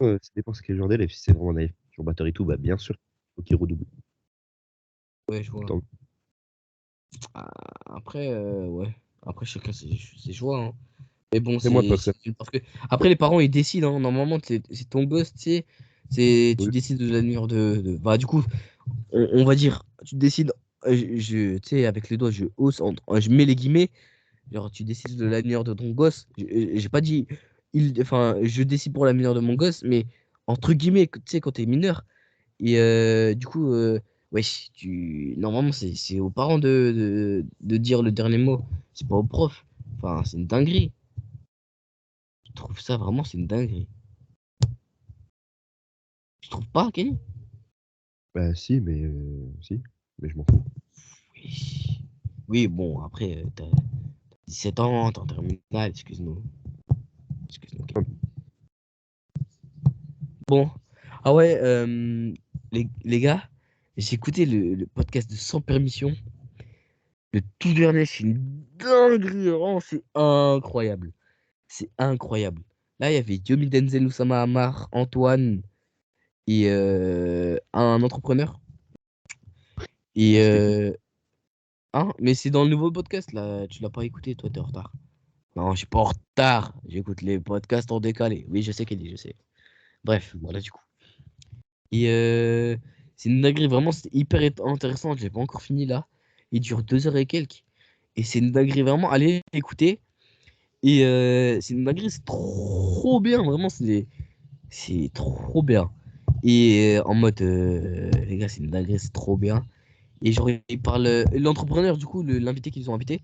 Ça dépend ce quel genre d'élève. Si c'est vraiment un élève perturbateur et tout, bah bien sûr, il faut qu'il redouble. Ouais, je vois. Tant Après, ouais. Après, chacun ses choix, hein. Mais bon, Et moi, personne. parce que après les parents ils décident, hein. Normalement c'est ton gosse, tu sais, tu Oui. décides de l'avenir bah du coup on va dire tu décides, tu sais avec les doigts je hausse je mets les guillemets, genre tu décides de l'avenir de ton gosse. J'ai pas dit enfin je décide pour l'avenir de mon gosse, mais entre guillemets tu sais quand t'es mineur et du coup wesh, tu normalement c'est aux parents de dire le dernier mot, c'est pas aux profs. Enfin c'est une dinguerie. Je trouve ça vraiment, c'est une dinguerie. Tu trouves pas, Kenny? Bah, si, mais si. Mais je m'en fous. Oui. Oui, bon, après, t'as 17 ans, t'es en terminale, excuse-nous. Excuse-nous, Ah, Kenny. Bon, ah ouais, les gars, j'ai écouté le podcast de Sans Permission. Le tout dernier, c'est une dinguerie, vraiment, c'est incroyable. C'est incroyable. Là, il y avait Diomi Denzel Oussama Amar, Antoine et un entrepreneur. Et c'était qui? hein, mais c'est dans le nouveau podcast, là, tu l'as pas écouté, toi, t'es en retard. Non, je suis pas en retard. J'écoute les podcasts en décalé. Oui, je sais qu'elle dit, je sais. Bref, voilà du coup. Et c'est une dinguerie, vraiment, c'est hyper intéressant. Je l'ai pas encore fini là. Il dure 2 heures et quelques. Et c'est une dinguerie, vraiment. Allez écouter. Et c'est une dinguerie, c'est trop bien. Vraiment, c'est trop bien. Et en mode, les gars, c'est une dinguerie, c'est trop bien. Et genre, il parle. L'entrepreneur, du coup, l'invité qu'ils ont invité,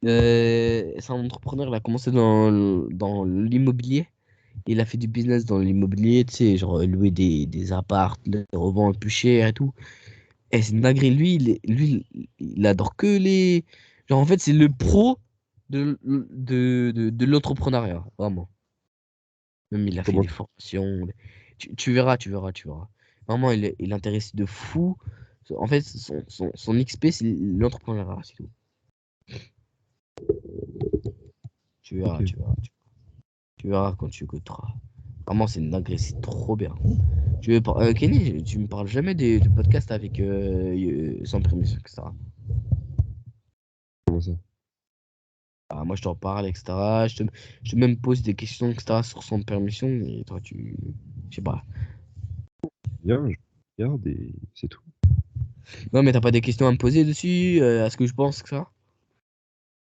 c'est un entrepreneur, il a commencé dans l'immobilier. Il a fait du business dans l'immobilier, tu sais, genre louer des apparts, les revendre plus cher et tout. Et c'est une dinguerie. Lui, il adore que les. Genre, en fait, c'est le pro de l'entrepreneuriat, vraiment. Même il a fait Comment? des formations. Tu verras, tu verras, tu verras. Vraiment, il est intéressé de fou. En fait, son XP, c'est l'entrepreneuriat, c'est tout. Tu verras, Ok. tu verras. Tu verras quand tu écouteras. Vraiment, c'est une dinguerie, c'est trop bien. Kenny, tu me parles jamais des podcasts avec sans permission, etc. Comment ça? Ah, moi, je t'en parle, etc. Je te même pose des questions, etc. sur sans permission, et toi, je sais pas. Bien, je regarde et c'est tout. Non, mais t'as pas des questions à me poser dessus, à ce que je pense, ça?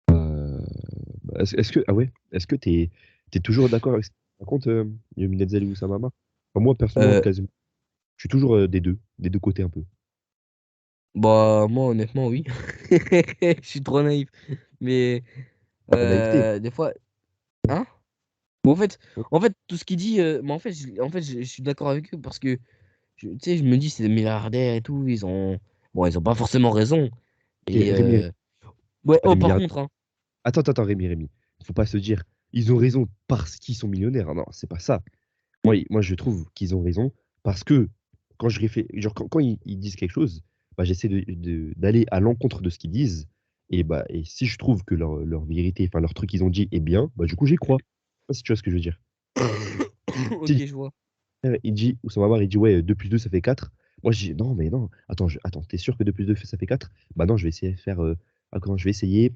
Bah, est-ce que ah ouais, est-ce que t'es toujours d'accord avec ce qu'il raconte, Yumi Denzel ou Samama? Enfin, moi personnellement, Euh, quasiment, je suis toujours des deux côtés un peu. Bah, moi, honnêtement, oui. Je suis trop naïf. Mais Pas la naïveté. des fois, hein? Bon, en fait, tout ce qu'il dit, mais en fait, je suis d'accord avec eux parce que tu sais, je me dis, c'est des milliardaires et tout, bon, ils ont pas forcément raison. Ok, Et Rémi, ouais, pas des oh, par milliards. contre, hein, Attends, Rémi. Faut pas se dire, ils ont raison parce qu'ils sont millionnaires. Non, c'est pas ça. Moi, je trouve qu'ils ont raison parce que quand je réfléchis, genre quand ils disent quelque chose, bah, j'essaie d'aller à l'encontre de ce qu'ils disent. Et si je trouve que leur vérité, enfin leur truc qu'ils ont dit est bien, bah du coup j'y crois. Je sais pas si tu vois ce que je veux dire. ok, je vois. Il dit, Oussama Ammar, il dit, ouais, 2 plus 2 ça fait 4. Moi, je dis, non, mais non, attends, t'es sûr que 2 plus 2 ça fait 4? Bah non, je vais essayer de faire. Comment je vais essayer?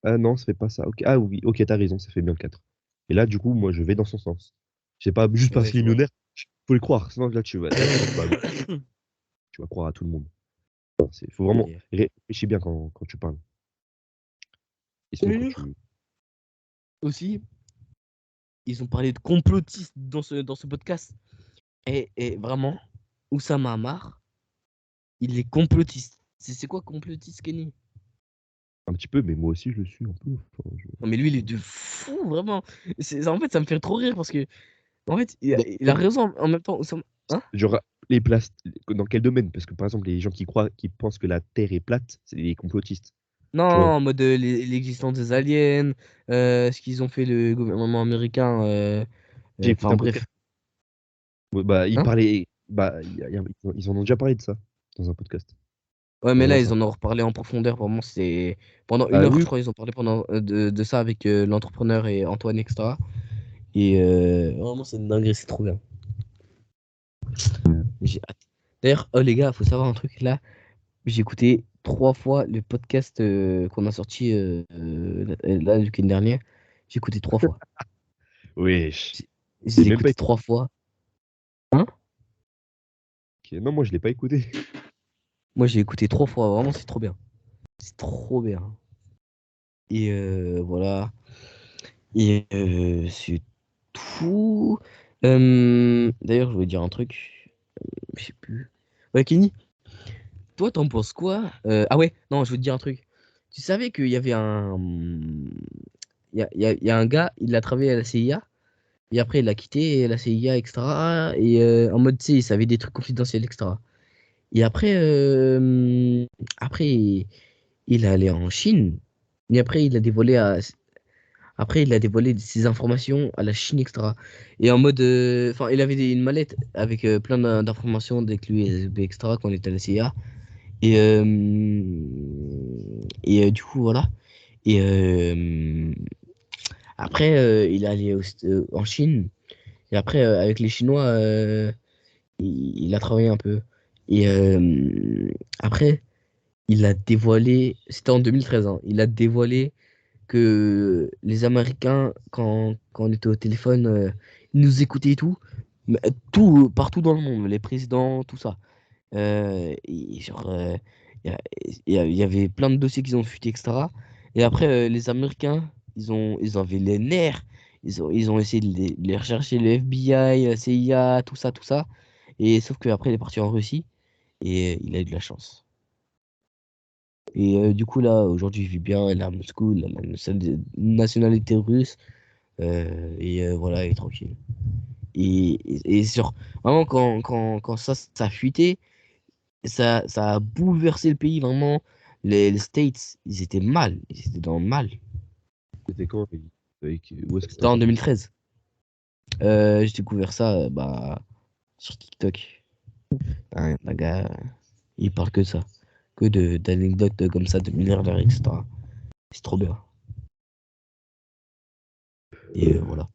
Ah non, ça fait pas ça. Ok, ah oui, ok, t'as raison, ça fait bien le 4. Et là, du coup, moi, je vais dans son sens. C'est pas juste parce Ouais, qu'il je est vois. millionnaire, faut le croire. Sinon, là, tu vas croire à tout le monde. Faut vraiment Ok. réfléchir bien quand tu parles. Et sinon, quand D'ailleurs, tu. aussi, ils ont parlé de complotistes dans ce podcast. Et vraiment, Oussama Hamar, il est complotiste. C'est quoi complotiste, Kenny? Un petit peu, mais moi aussi, je le suis un peu. Enfin, Non, mais lui, il est de fou, vraiment. En fait, ça me fait trop rire parce que, en fait, Dans il a raison en même temps. Hein? genre, les places, dans quel domaine? Parce que par exemple, les gens qui pensent que la Terre est plate, c'est les complotistes. Non, Tu vois? en mode l'existence des aliens, ce qu'ils ont fait le gouvernement américain. J'ai écouté Enfin, un podcast. bref. Ouais, bah, ils Hein? parlaient. Bah, ils en ont déjà parlé de ça dans un podcast. Ouais, mais là, Vraiment ils ça. en ont reparlé en profondeur. Vraiment, c'est pendant une Ah heure, oui, je crois, ils ont parlé de ça avec l'entrepreneur et Antoine, etc. Et vraiment, c'est une dinguerie, c'est trop bien. J'ai hâte. D'ailleurs, oh les gars, faut savoir un truc là. J'ai écouté 3 fois le podcast qu'on a sorti là, le week-end dernier. J'ai écouté 3 fois. Wesh. J'ai J'ai j'ai même pas écouté écouté. 3 fois. Hein? Non, moi, je l'ai pas écouté. Moi, j'ai écouté 3 fois. Vraiment, c'est trop bien. C'est trop bien. Et voilà. Et c'est tout. D'ailleurs, je voulais dire un truc. Je sais plus. Ouais, Kenny, toi, t'en penses quoi? Ah ouais, non, je veux te dire un truc. Tu savais qu'il y avait un... il y a un gars, il a travaillé à la CIA, et après, il a quitté la CIA, etc. Et en mode, tu sais, il savait des trucs confidentiels, etc. Et après, il est allé en Chine. Et après, il a dévoilé ses informations à la Chine, etc. Et en mode, enfin, il avait une mallette avec plein d'informations, des clés USB, etc. quand on était à la CIA. Du coup, voilà. Et après, il est allé en Chine. Et après, avec les Chinois, il a travaillé un peu. Et après, il a dévoilé, c'était en 2013, hein, il a dévoilé que les Américains, quand on était au téléphone, ils nous écoutaient et tout. Mais, tout, partout dans le monde, les présidents, tout ça. Et genre, il y avait plein de dossiers qu'ils ont fuités, etc. Et après, les Américains, ils avaient les nerfs. Ils ont essayé de les rechercher, le FBI, CIA, tout ça, tout ça. Et sauf qu'après, il est parti en Russie et il a eu de la chance. Et du coup, là, aujourd'hui, il vit bien, il est à Moscou, il a la nationalité russe. Voilà, il est tranquille. Et sur, vraiment, quand ça a fuité, ça a bouleversé le pays, vraiment. Les States, ils étaient mal. Ils étaient dans le mal. C'était quand? Où est-ce que C'était t'as en entendu ça? 2013. J'ai découvert ça bah, sur TikTok. Un gars, il parle que de ça. Que d'anecdotes comme ça, de milliardaires, etc. C'est trop bien. Et voilà.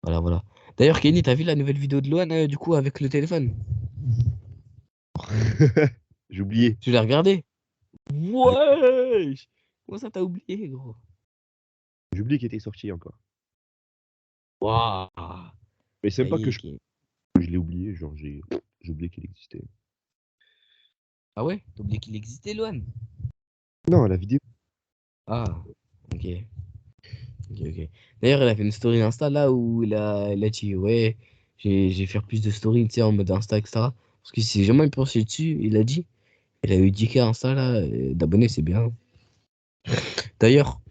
Voilà, voilà. D'ailleurs, Kenny, t'as vu la nouvelle vidéo de Loan, du coup, avec le téléphone? J'ai oublié. Tu l'as regardé? J'ai Ouais! Comment ça t'as oublié, gros? j'ai oublié qu'il était sorti encore. Waouh! Mais c'est Ça même pas y que est, je l'ai oublié, genre j'ai oublié qu'il existait. Ah ouais? T'as oublié qu'il existait, Loan? Non, la vidéo. Ah, ok. Ok, ok. D'ailleurs, il a fait une story Insta là où il a dit ouais, j'ai fait plus de stories, tu sais, en mode Insta, etc. Parce que si jamais il pensé dessus, il a dit. Il a eu 10K Insta là, d'abonnés, c'est bien. D'ailleurs,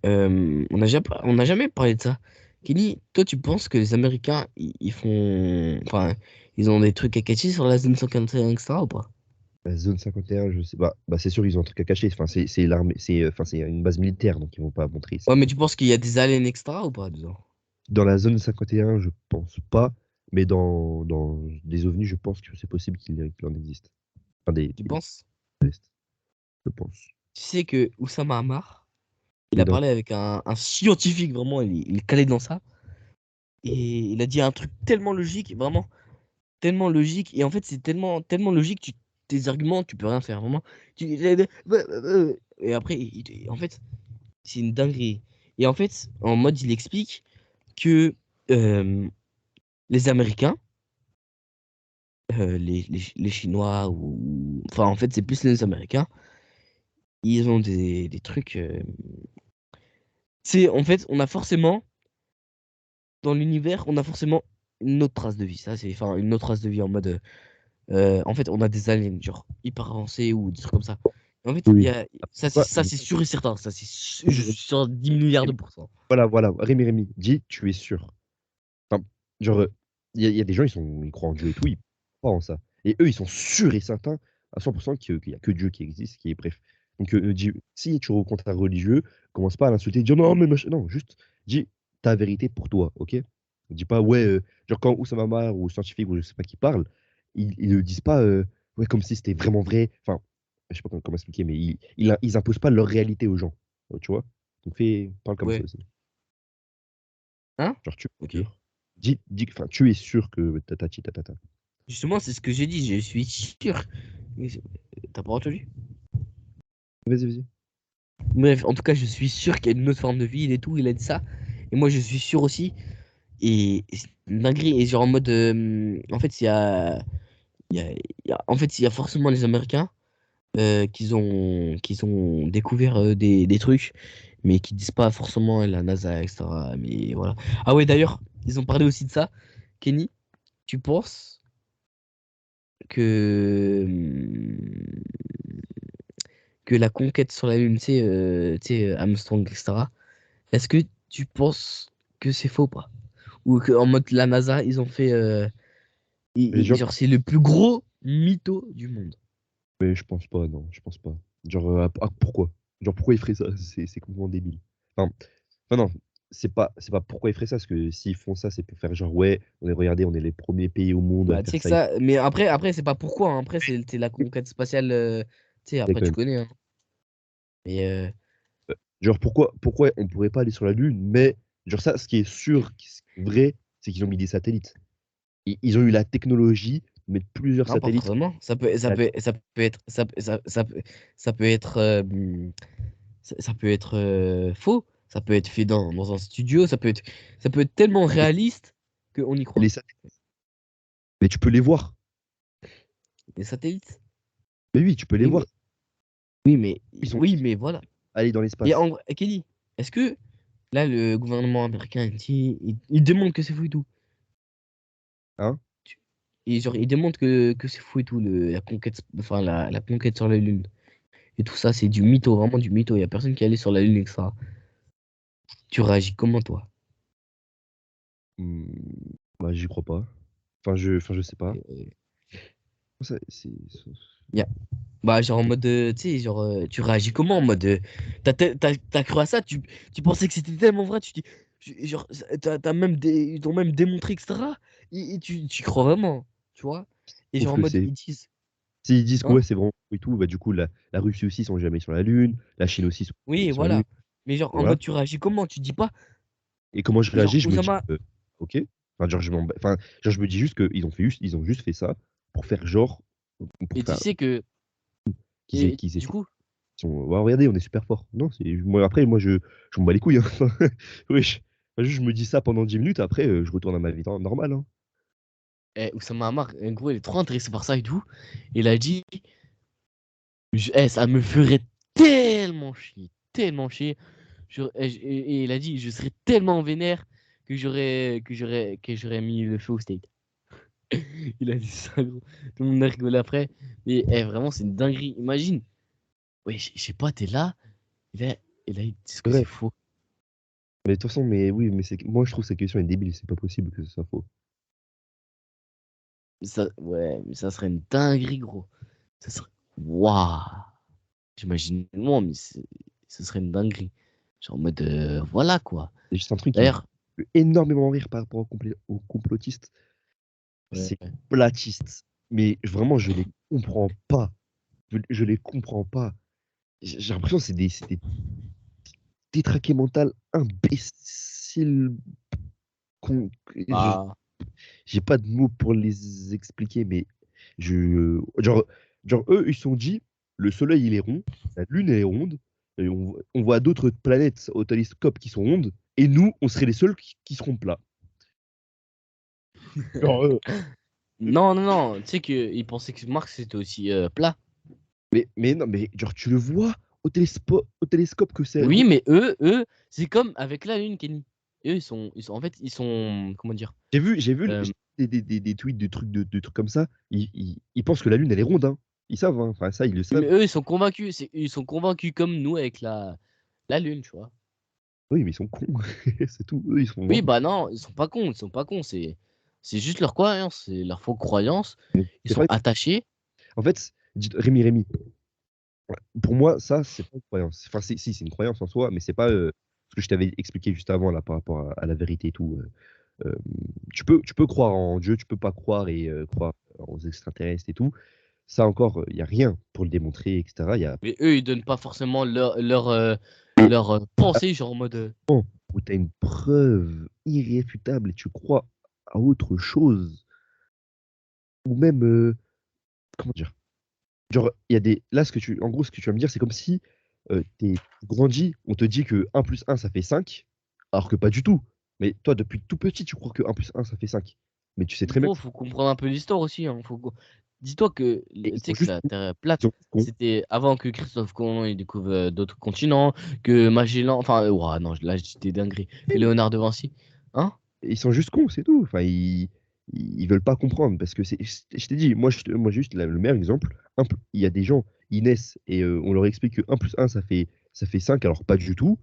on n'a jamais parlé de ça. Kenny, toi, tu penses que les Américains, ils font. Enfin, ils ont des trucs à cacher sur la zone 51, etc. ou pas? La zone 51, je sais pas. Bah, c'est sûr, ils ont un truc à cacher. Enfin, c'est l'armée, enfin, c'est une base militaire, donc ils vont pas montrer. Ouais, mais tu penses qu'il y a des aliens, etc. ou pas dedans? Dans la zone 51, je pense pas, mais dans des ovnis, je pense que c'est possible qu'il en existe. Enfin, Tu des penses? tests, je pense. Tu sais que Oussama Ammar, il a Dedans. parlé avec un scientifique, vraiment, il est calé dans ça. Et il a dit un truc tellement logique, vraiment, tellement logique. Et en fait, c'est tellement logique, tes arguments, tu peux rien faire, vraiment. Et après, en fait, c'est une dinguerie. Et en fait, en mode, il explique que euh, les Américains, les Chinois, ou... Enfin, en fait, c'est plus les Américains, ils ont des trucs... C'est, en fait, on a forcément, dans l'univers, on a forcément une autre trace de vie. Ça, c'est, enfin, une autre trace de vie en mode... en fait, on a des aliens, genre hyper avancés ou des trucs comme ça. Et en fait, il y Oui. a, Quoi? ça, c'est sûr et certain. Ça, c'est je suis sûr 10 milliards de pourcents. Voilà, voilà. Rémi, dis, tu es sûr. Enfin, genre, il y a des gens, ils croient en Dieu et tout, ils croient en ça. Et eux, ils sont sûrs et certains à 100% qu'il y a que Dieu qui existe, qui est bref. Donc, si tu rencontres un religieux, commence pas à l'insulter, dire non, mais non, juste dis ta vérité pour toi, ok? Dis pas, ouais, genre quand Oussama Ammar ou scientifique ou je sais pas qui parle, ils ne disent pas, ouais, comme si c'était vraiment vrai. Enfin, je sais pas comment expliquer, mais ils imposent pas leur réalité aux gens, tu vois? Donc, parle comme ça Ouais. aussi. Hein? Genre, tu es Ok. sûr. Enfin, tu es sûr que tatati tatata. Justement, c'est ce que j'ai dit. Je suis sûr. T'as pas entendu? Vas-y, vas-y. Bref, en tout cas, je suis sûr qu'il y a une autre forme de vie et tout. Il a dit ça. Et moi, je suis sûr aussi. Et c'est une dinguerie. Et genre en mode. En fait, en fait, il y a forcément les Américains qui ont découvert des trucs, mais qui disent pas forcément la NASA, etc. Mais voilà. Ah ouais, d'ailleurs, ils ont parlé aussi de ça. Kenny, tu penses que, que la conquête sur la Lune, tu sais, Armstrong, etc., est-ce que tu penses que c'est faux ou pas? Ou que en mode la NASA, ils ont fait. Les gens, Genre, c'est le plus gros mytho du monde. mais je pense pas, non, je pense pas. Genre, pourquoi? Genre, pourquoi ils feraient ça? C'est complètement débile. Enfin, non, c'est pas pourquoi ils feraient ça, parce que s'ils font ça, c'est pour faire genre, ouais, regardez, on est les premiers pays au monde à Bah, tu faire sais que ça. ça. Mais après c'est pas pourquoi, hein. Après, c'est la conquête spatiale. Tu sais, Mais après, quand tu même. connais, hein. Mais. Genre, pourquoi on pourrait pas aller sur la Lune, mais genre ça, ce qui est sûr, ce qui est vrai, c'est qu'ils ont mis des satellites. Ils ont eu la technologie de mettre plusieurs Non, pas satellites. vraiment. Ça peut être. Ça peut être faux. Ça peut être fait dans un studio. Ça peut être tellement réaliste qu'on y Les croit. satellites, mais tu peux les voir. Les satellites. Mais oui, tu peux les Oui, voir. mais. Oui, mais. Ils sont Oui, mais voilà. allés dans Et l'espace. en vrai, Kelly, est-ce que là, le gouvernement américain, il demande que c'est fou et tout. Hein? Et genre, il demande que c'est fou et tout, la conquête, enfin, la conquête sur la Lune. Et tout ça, c'est du mytho, vraiment du mytho. Il n'y a personne qui est allé sur la Lune avec ça. Tu réagis comment, toi? Hmm, bah, j'y crois pas. Enfin, je sais pas. Euh, Ça, y a- Bah, genre en mode, tu sais, genre, tu réagis comment en mode, t'as cru à ça, tu pensais que c'était tellement vrai, tu dis, genre, ils t'ont même démontré, etc. Et tu crois vraiment, tu vois? Et Sauf genre en que mode, c'est. ils disent, S'ils disent que ouais, hein? c'est vraiment et tout, bah du coup, la Russie aussi sont jamais sur la Lune, la Chine aussi sont jamais Oui, sur la Lune. voilà. Mais genre, en Voilà. mode, tu réagis comment? Tu dis pas, Et comment je genre, réagis? Je me dis, Oussama, ok. Enfin, genre, genre, je me dis juste ils ont juste fait ça pour faire genre, pour et tu faire sais que, qu'ils et qu'ils du coup, sont, ouais, regardez, on est super fort. Non, moi, après, moi, je m'en bats les couilles. Hein. Wesh. Enfin, juste, je me dis ça pendant 10 minutes, après, je retourne à ma vie normale. Hein. Oussama Hamar, en gros, il est trop intéressé par ça et tout. Il a dit, ça me ferait tellement chier. Et il a dit, je serais tellement vénère que j'aurais mis le feu au steak. Il a dit ça, gros. Tout le monde a rigolé après. Mais vraiment, c'est une dinguerie. Imagine. Ouais, je sais pas, t'es là. Et là, ils disent que c'est Bref. faux. Mais de toute façon, mais oui, mais moi, je trouve que cette question est débile. C'est pas possible que ce soit faux. Ça, ouais, mais ça serait une dinguerie, gros. Ça serait. Waouh! J'imagine moi, mais ce serait une dinguerie. Genre en mode, voilà quoi. C'est juste un truc qui me D'ailleurs, fait énormément rire par rapport aux complotistes. ouais. C'est platiste. Mais vraiment, je les comprends pas. Je les comprends pas. J'ai l'impression que c'est des détraqués mentaux imbéciles. con- je- Bah, J'ai pas de mots pour les expliquer, mais genre, eux, ils se sont dit, le soleil, il est rond, la lune, elle est ronde, et on voit d'autres planètes au télescope qui sont rondes, et nous, on serait les seuls qui seront plats. Genre, non, non, non. Tu sais qu'ils pensaient que Mars c'était aussi plat. mais non, mais genre, tu le vois au télescope que c'est rond. Oui, mais eux, c'est comme avec la Lune, Kenny. Eux, en fait, ils sont, comment dire? J'ai euh, vu des tweets, de trucs comme ça. Ils pensent que la Lune, elle est ronde, hein. Ils savent, hein. Enfin, ça, ils le mais savent. eux, ils sont convaincus. Ils sont convaincus comme nous avec la Lune, tu vois. Oui, mais ils sont cons. C'est tout. Eux, ils sont Oui, vraiment. bah non, ils sont pas cons. Ils sont pas cons. C'est juste leur croyance. C'est leur faux croyance. Ils C'est sont pas... attachés. En fait, Rémi, pour moi, ça, c'est pas une croyance. Enfin, si, c'est une croyance en soi, mais c'est pas ce que je t'avais expliqué juste avant, là, par rapport à la vérité et tout. Euh, tu peux croire en Dieu, tu peux pas croire et croire aux extraterrestres et tout. Ça encore, il n'y a rien pour le démontrer, etc. Il y a Mais eux, ils donnent pas forcément leur pensée, genre en mode. un où tu as une preuve irréfutable et tu crois à autre chose, ou même, comment dire? Genre, il y a des. Là, en gros, ce que tu vas me dire, c'est comme si tu grandis, on te dit que 1 + 1 ça fait 5, alors que pas du tout. Mais toi, depuis tout petit, tu crois que 1 + 1 ça fait 5. Mais tu sais très bien Gros, que faut comprendre un peu l'histoire aussi. Hein. Dis-toi que, et tu ils sais sont que juste la cons. Terre Ils plate, sont juste cons. c'était avant que Christophe Colomb il découvre d'autres continents, que Magellan, enfin, ouah, non, là, j'étais dinguerie, que Léonard de Vinci. Hein? Ils sont juste cons, c'est tout. Enfin, ils veulent pas comprendre parce que je t'ai dit, moi juste le meilleur exemple. Il y a des gens, ils naissent et on leur explique que 1 + 1 ça fait 5, alors pas du tout.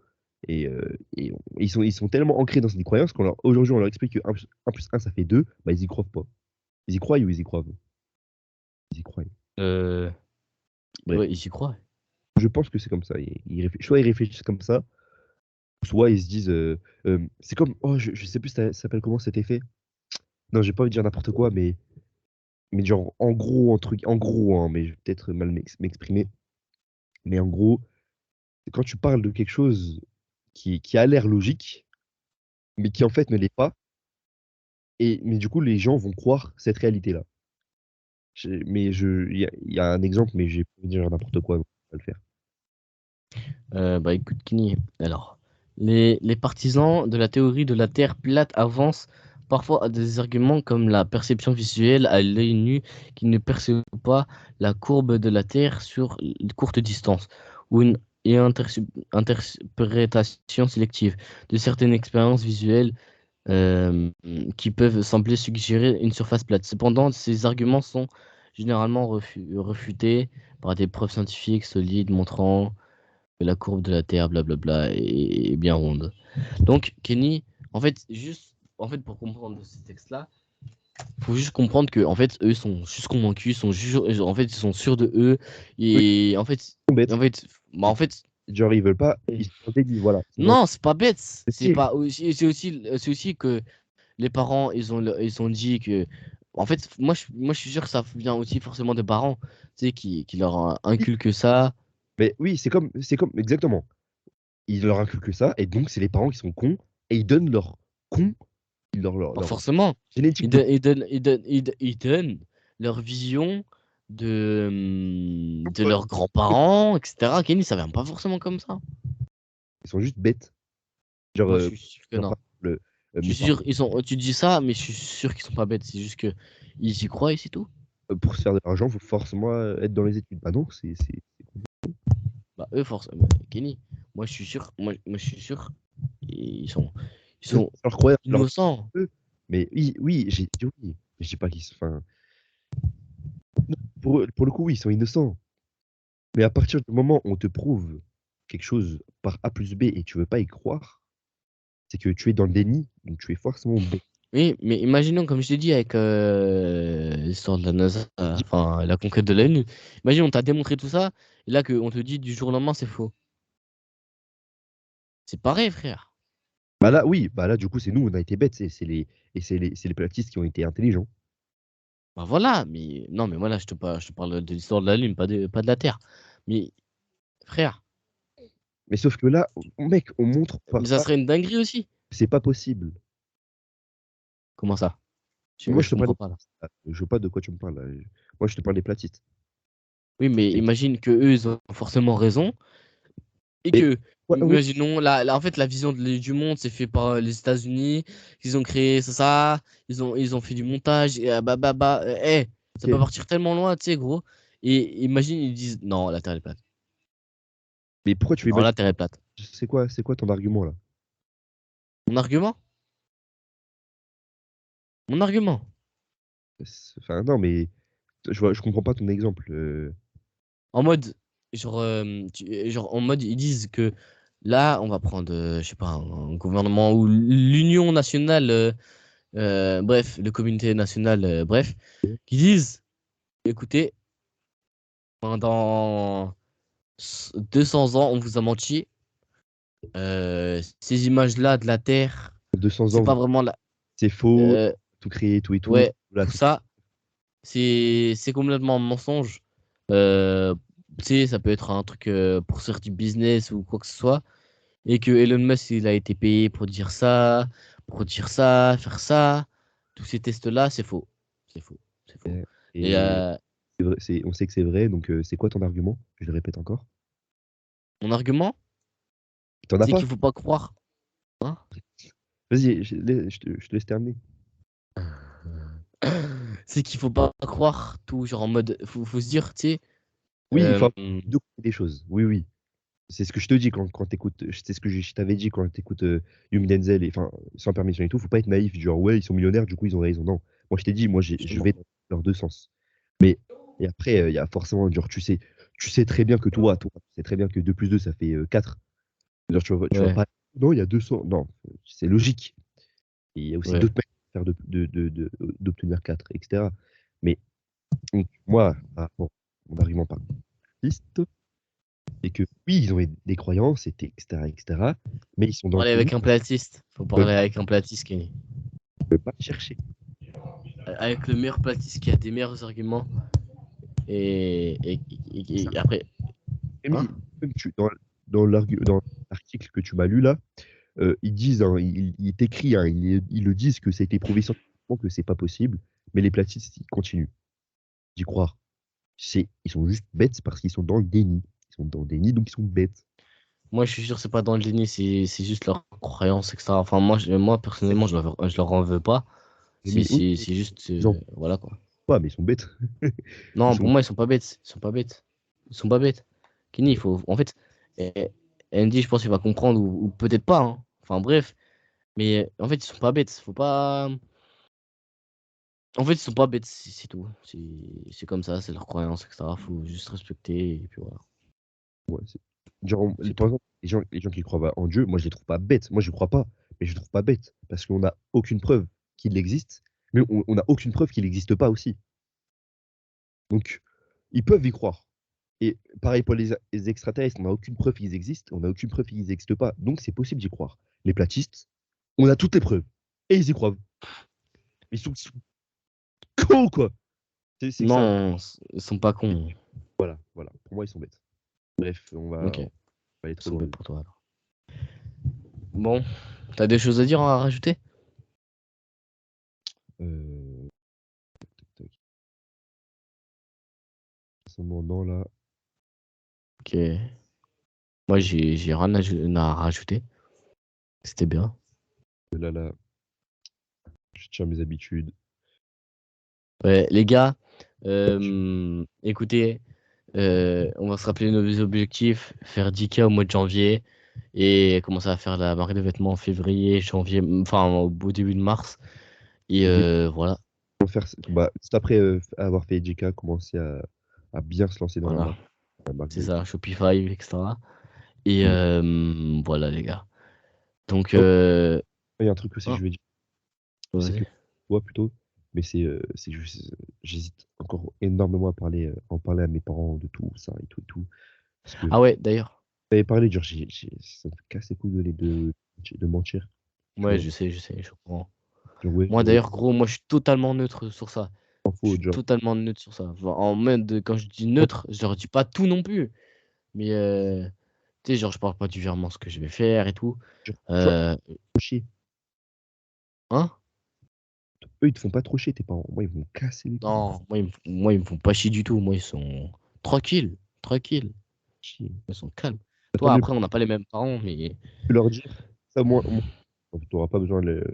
Ils sont tellement ancrés dans cette croyance aujourd'hui on leur explique que 1 + 1 ça fait 2, bah ils y croient pas. Ils y croient ou ils y croient? Ils y croient. Euh, Bref, ouais, j'y crois. je pense que c'est comme ça. Soit ils réfléchissent comme ça, soit ils se disent. C'est comme. Oh, je sais plus ça s'appelle comment cet effet. Non, j'ai pas envie de dire n'importe quoi, mais genre, en gros, hein, mais je vais peut-être mal m'exprimer. Mais en gros, quand tu parles de quelque chose qui a l'air logique, mais qui en fait ne l'est pas, mais du coup, les gens vont croire cette réalité-là. Il y a un exemple, mais j'ai pas envie de dire n'importe quoi, donc je vais pas le faire. Bah écoute, Kini, alors, les partisans de la théorie de la Terre plate avancent parfois à des arguments comme la perception visuelle à l'œil nu qui ne perçoit pas la courbe de la Terre sur une courte distance, ou une et interprétation sélective de certaines expériences visuelles euh, qui peuvent sembler suggérer une surface plate. Cependant, ces arguments sont généralement refutés par des preuves scientifiques solides montrant que la courbe de la Terre, blablabla, est bien ronde. Donc, Kenny, en fait, pour comprendre ce texte-là, faut juste comprendre que, en fait, eux sont juste convaincus, en fait, ils sont sûrs de eux, Oui, et ils sont bêtes. en fait, bah, en fait, Genre, ils veulent pas, ils sont dans le déni, voilà. Ils sont dans non, c'est pas bête, le style. c'est aussi que les parents, ils ont dit que, en fait, moi, je suis sûr que ça vient aussi forcément des parents, tu sais, qui leur Oui, inculquent ça. mais oui, c'est comme, exactement. Ils leur inculquent ça, et donc c'est les parents qui sont cons, et ils donnent leur con, Pas leur forcément. génétique de con. Ils donnent leur vision de leurs grands-parents, etc. Kenny, ça vient pas forcément comme ça. Ils sont juste bêtes. Genre, Moi, je suis sûr que genre, non. par exemple, Je mes suis parents, sûr, tu dis ça, mais je suis sûr qu'ils sont pas bêtes. C'est juste que ils y croient et c'est tout. pour se faire de l'argent, il faut forcément être dans les études. Bah non, Bah, eux, forcément. Kenny, moi, je suis sûr. Ils sont leur croyance, innocents. eux. Mais oui, oui, j'ai dit oui. Je dis pas qu'ils sont. Enfin, pour le coup, oui, ils sont innocents. Mais à partir du moment où on te prouve quelque chose par A plus B et tu veux pas y croire, c'est que tu es dans le déni, donc tu es forcément bête. Oui, mais imaginons, comme je t'ai dit, avec l'histoire de la NASA, enfin, la conquête de la Lune. Imagine, on t'a démontré tout ça, et là, on te dit du jour au lendemain, c'est faux. C'est pareil, frère. Bah là, oui, bah là, du coup, c'est nous, on a été bêtes. C'est les platistes qui ont été intelligents. Bah voilà, mais non, mais moi, là, je te parle de l'histoire de la Lune, pas de la Terre. Mais, frère, Mais sauf que là, mec, on montre mais par ça A serait une dinguerie aussi. que c'est pas possible. Comment ça? Moi, je Je te parle comprends des pas, là. platistes, là. Je vois pas de quoi tu me parles, là. Moi, je te parle des platistes. Oui, mais C'est- imagine que eux, ils ont forcément raison, et Mais, que, ouais, oui, imaginons, en fait, la vision du monde, c'est fait par les États-Unis, ils ont créé ça, ils ont fait du montage, et ça peut ok. partir tellement loin, tu sais, gros. Et imagine, ils disent, non, la Terre est plate. Mais pourquoi tu Non, imagines? la Terre est plate. C'est quoi ton argument, là? Mon argument? Mon argument. Enfin, non, mais je comprends pas ton exemple. En mode, genre, en mode, ils disent que là, on va prendre, je sais pas, un gouvernement ou l'Union nationale, bref, le communauté nationale, bref, qui disent, écoutez, pendant 200 ans, on vous a menti. Ces images-là de la Terre, 200 c'est ans, pas vraiment la. c'est faux, euh, tout créé, tout et tout. ouais, Là, tout tout. ça, c'est complètement un mensonge. Euh, Tu sais, ça peut être un truc pour faire du business ou quoi que ce soit. Et que Elon Musk, il a été payé pour dire ça, faire ça. Tous ces tests-là, c'est faux. C'est faux. C'est faux. Et Et on sait que c'est vrai, donc c'est quoi ton argument? Je le répète encore. Mon argument, T'en as c'est pas? qu'il faut pas croire. Hein. Vas-y, je te laisse terminer. C'est qu'il faut pas croire tout, genre en mode, faut se dire, tu sais, Oui, il faut euh, avoir deux côtés des choses. Oui, oui. C'est ce que je te dis quand t'écoutes. C'est ce que je t'avais dit quand t'écoutes Yumi Denzel, et enfin, sans permission et tout. Faut pas être naïf, genre, ouais, ils sont millionnaires, du coup, ils ont raison. Non. Moi, je t'ai dit, moi, je justement. vais dans leurs deux sens. Mais, et après, il y a forcément, genre, tu sais très bien que tu sais très bien que 2 plus 2 ça fait 4. Genre, tu vas Ouais, pas. Non, il y a 200. Non, c'est logique. Et il y a aussi ouais. d'autres manières d'obtenir 4, etc. Mais donc, moi, mon argument par artiste, c'est que oui, ils ont des croyances, etc., etc., mais ils sont dans le Parler déni, avec un platiste. Faut ils parler avec un platiste, Kenny. ne veulent pas chercher. Avec le meilleur platiste qui a des meilleurs arguments. Et après, hein? Rémi, même dans l'article que tu m'as lu là, ils disent, hein, il est écrit, hein, ils le disent que ça a été prouvé scientifiquement que c'est pas possible, mais les platistes, ils continuent d'y croire. Ils sont juste bêtes parce qu'ils sont dans le déni. Ils sont dans le déni, donc ils sont bêtes. Moi, je suis sûr que c'est pas dans le déni, c'est juste leur croyance, etc. Enfin, moi personnellement, je leur en veux pas. Rémi, oui, C'est juste, ils en voilà quoi. pas, mais ils sont bêtes. Ils Non, pour sont moi, ils sont pas bêtes. Ils sont pas bêtes. Ils sont pas bêtes. Kenny, il faut, en fait, Andy, je pense qu'il va comprendre ou peut-être pas. Hein. Enfin, bref. Mais en fait, ils sont pas bêtes. Faut pas. En fait, ils sont pas bêtes, c'est tout. C'est comme ça, c'est leur croyance, etc. Faut juste respecter et puis voilà. ouais, genre, C'est par tout. exemple, les gens qui croient en Dieu, moi je les trouve pas bêtes. Moi je crois pas, mais je les trouve pas bêtes parce qu'on n'a aucune preuve qu'il existe, mais on n'a aucune preuve qu'il n'existe pas aussi. Donc ils peuvent y croire. Et pareil pour les extraterrestres, on n'a aucune preuve qu'ils existent, on n'a aucune preuve qu'ils n'existent pas. Donc c'est possible d'y croire. Les platistes, on a toutes les preuves et ils y croient. Ils sont cons quoi. C'est ça. Non, ils sont pas cons. Voilà, voilà. Pour moi ils sont bêtes. Bref, Ok, on va aller ils trop sont loin. bêtes pour toi alors. Bon, t'as des choses à dire, à rajouter? Euh, tac, tac. Non, là. Ok. Moi, j'ai rien à rajouter. C'était bien. Là, je tiens mes habitudes. Ouais, les gars, Tu- écoutez, on va se rappeler nos objectifs, faire 10K au mois de janvier et commencer à faire la marque de vêtements en février, janvier, enfin au début de mars. Et Oui, voilà, juste après avoir fait JK, commencer à bien se lancer dans voilà, la marque c'est de. ça, Shopify, etc. Et Oui. voilà les gars. Donc, Oh, il y a un truc aussi que hein, je vais dire, c'est vas-y. que toi plutôt, mais c'est que j'hésite encore énormément en parler à mes parents de tout ça et tout. Parce que Ah ouais, d'ailleurs, j'avais parlé, genre, ça me casse les couilles de mentir, tu ouais, vois. je sais, je comprends. Genre, ouais, Moi d'ailleurs, gros, moi je suis totalement neutre sur ça. Je info, suis genre, totalement neutre sur ça. Enfin, en mode, quand je dis neutre, je leur dis pas tout non plus. Mais tu sais, genre, je parle pas du virement, ce que je vais faire et tout. tu vois, Euh, chier. hein? Eux, ils te font pas trop chier, tes parents. Moi, ils vont me casser les couilles. Non, moi, ils me font pas chier du tout. Moi, ils sont tranquilles, tranquilles. Chier. Ils sont calmes. Bah, tant Toi, mieux. après, on n'a pas les mêmes parents, mais Tu leur dire, ça, tu n'auras pas besoin de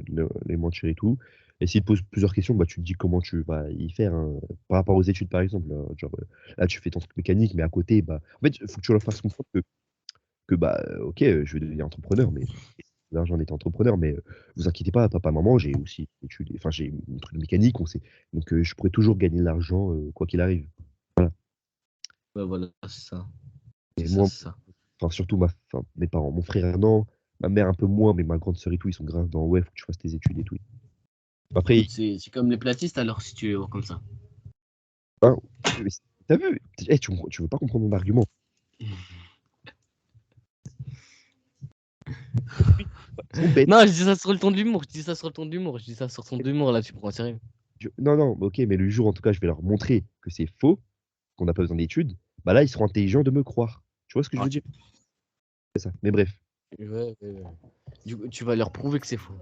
les mentir et tout. Et s'ils te posent plusieurs questions, bah, tu te dis comment tu vas y faire, hein. Par rapport aux études, par exemple. Genre, là, tu fais ton truc mécanique, mais à côté, bah, en fait, il faut que tu leur fasses comprendre que bah, ok, je vais devenir entrepreneur, mais l'argent d'être entrepreneur, mais vous inquiétez pas, papa, maman, j'ai aussi études, enfin, j'ai un truc de mécanique, on sait. Donc, je pourrais toujours gagner de l'argent, quoi qu'il arrive. Voilà. ouais, voilà, c'est ça. Et C'est ça, moi, c'est ça. enfin, surtout mes parents, mon frère, non, ma mère un peu moins, mais ma grande sœur et tout, ils sont grave dans, ouais, faut que tu fasses tes études et tout. Après, Écoute, c'est comme les platistes, alors, si tu les vois comme ça. hein, mais t'as vu, eh, tu veux pas comprendre mon argument. Oui, ils sont bêtes. Non, je dis ça sur le ton de l'humour. Je dis ça sur le ton de l'humour. Je dis ça sur ton d'humour, là, tu prends au sérieux. Non, non, ok, mais le jour, en tout cas, je vais leur montrer que c'est faux, qu'on n'a pas besoin d'études, bah là, ils seront intelligents de me croire. Tu vois ce que je Ouais, veux dire? C'est ça. Mais bref, ouais. Du coup, tu vas leur prouver que c'est faux.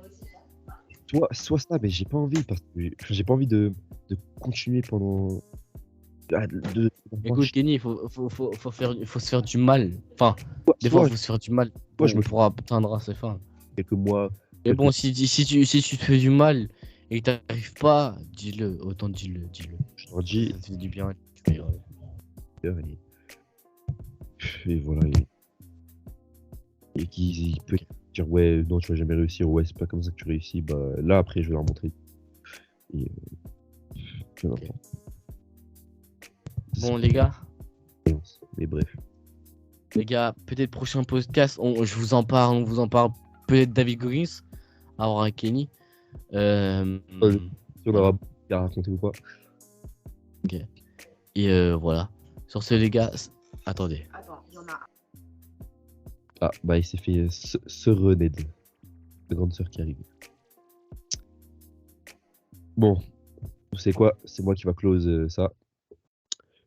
soit ça, mais j'ai pas envie, parce que j'ai pas envie de continuer pendant. Écoute, Kenny, faut se faire du mal. Enfin, des fois, il faut se faire du mal pour atteindre ses fins. quelques mois. Mais bon, si tu te fais du mal et que t'arrives pas, dis-le. Autant dis-le. Je leur dis, Ça te fait du bien. Tu peux y arriver. et voilà. Et qu'il peut dire, ouais, non, tu vas jamais réussir, ouais, c'est pas comme ça que tu réussis. Bah, là, après, je vais leur montrer. Et, Ok. Bon, les gars. Mais bref. Les gars, peut-être prochain podcast, on vous en parle. Peut-être David Goggins, à voir avec Kenny. Si on aura à raconter ou pas. Ok. Et voilà. Sur ce, les gars, attendez. Attends, il y en a. Ah, bah, il s'est fait Sœur Ned. La grande sœur qui arrive. Bon, vous savez quoi? C'est moi qui va close ça.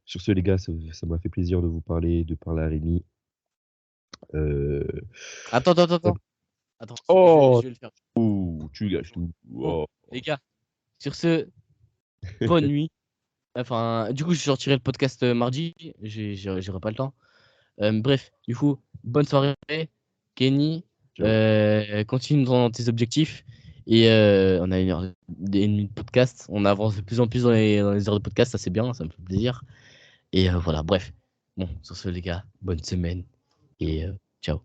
Sur ce, les gars, ça m'a fait plaisir de vous parler, de parler à Rémi. Attends. Oh, je vais le faire. tu gâches tout. Bon, Oh. les gars, sur ce, bonne nuit. Enfin, du coup, je sortirai le podcast mardi. J'aurai pas le temps. Bref, du coup, bonne soirée, Kenny. Continue dans tes objectifs. Et on a une minute de podcast. On avance de plus en plus dans les heures de podcast. Ça, c'est bien, ça me fait plaisir. Et voilà, bref. Bon, sur ce, les gars, bonne semaine. Et ciao.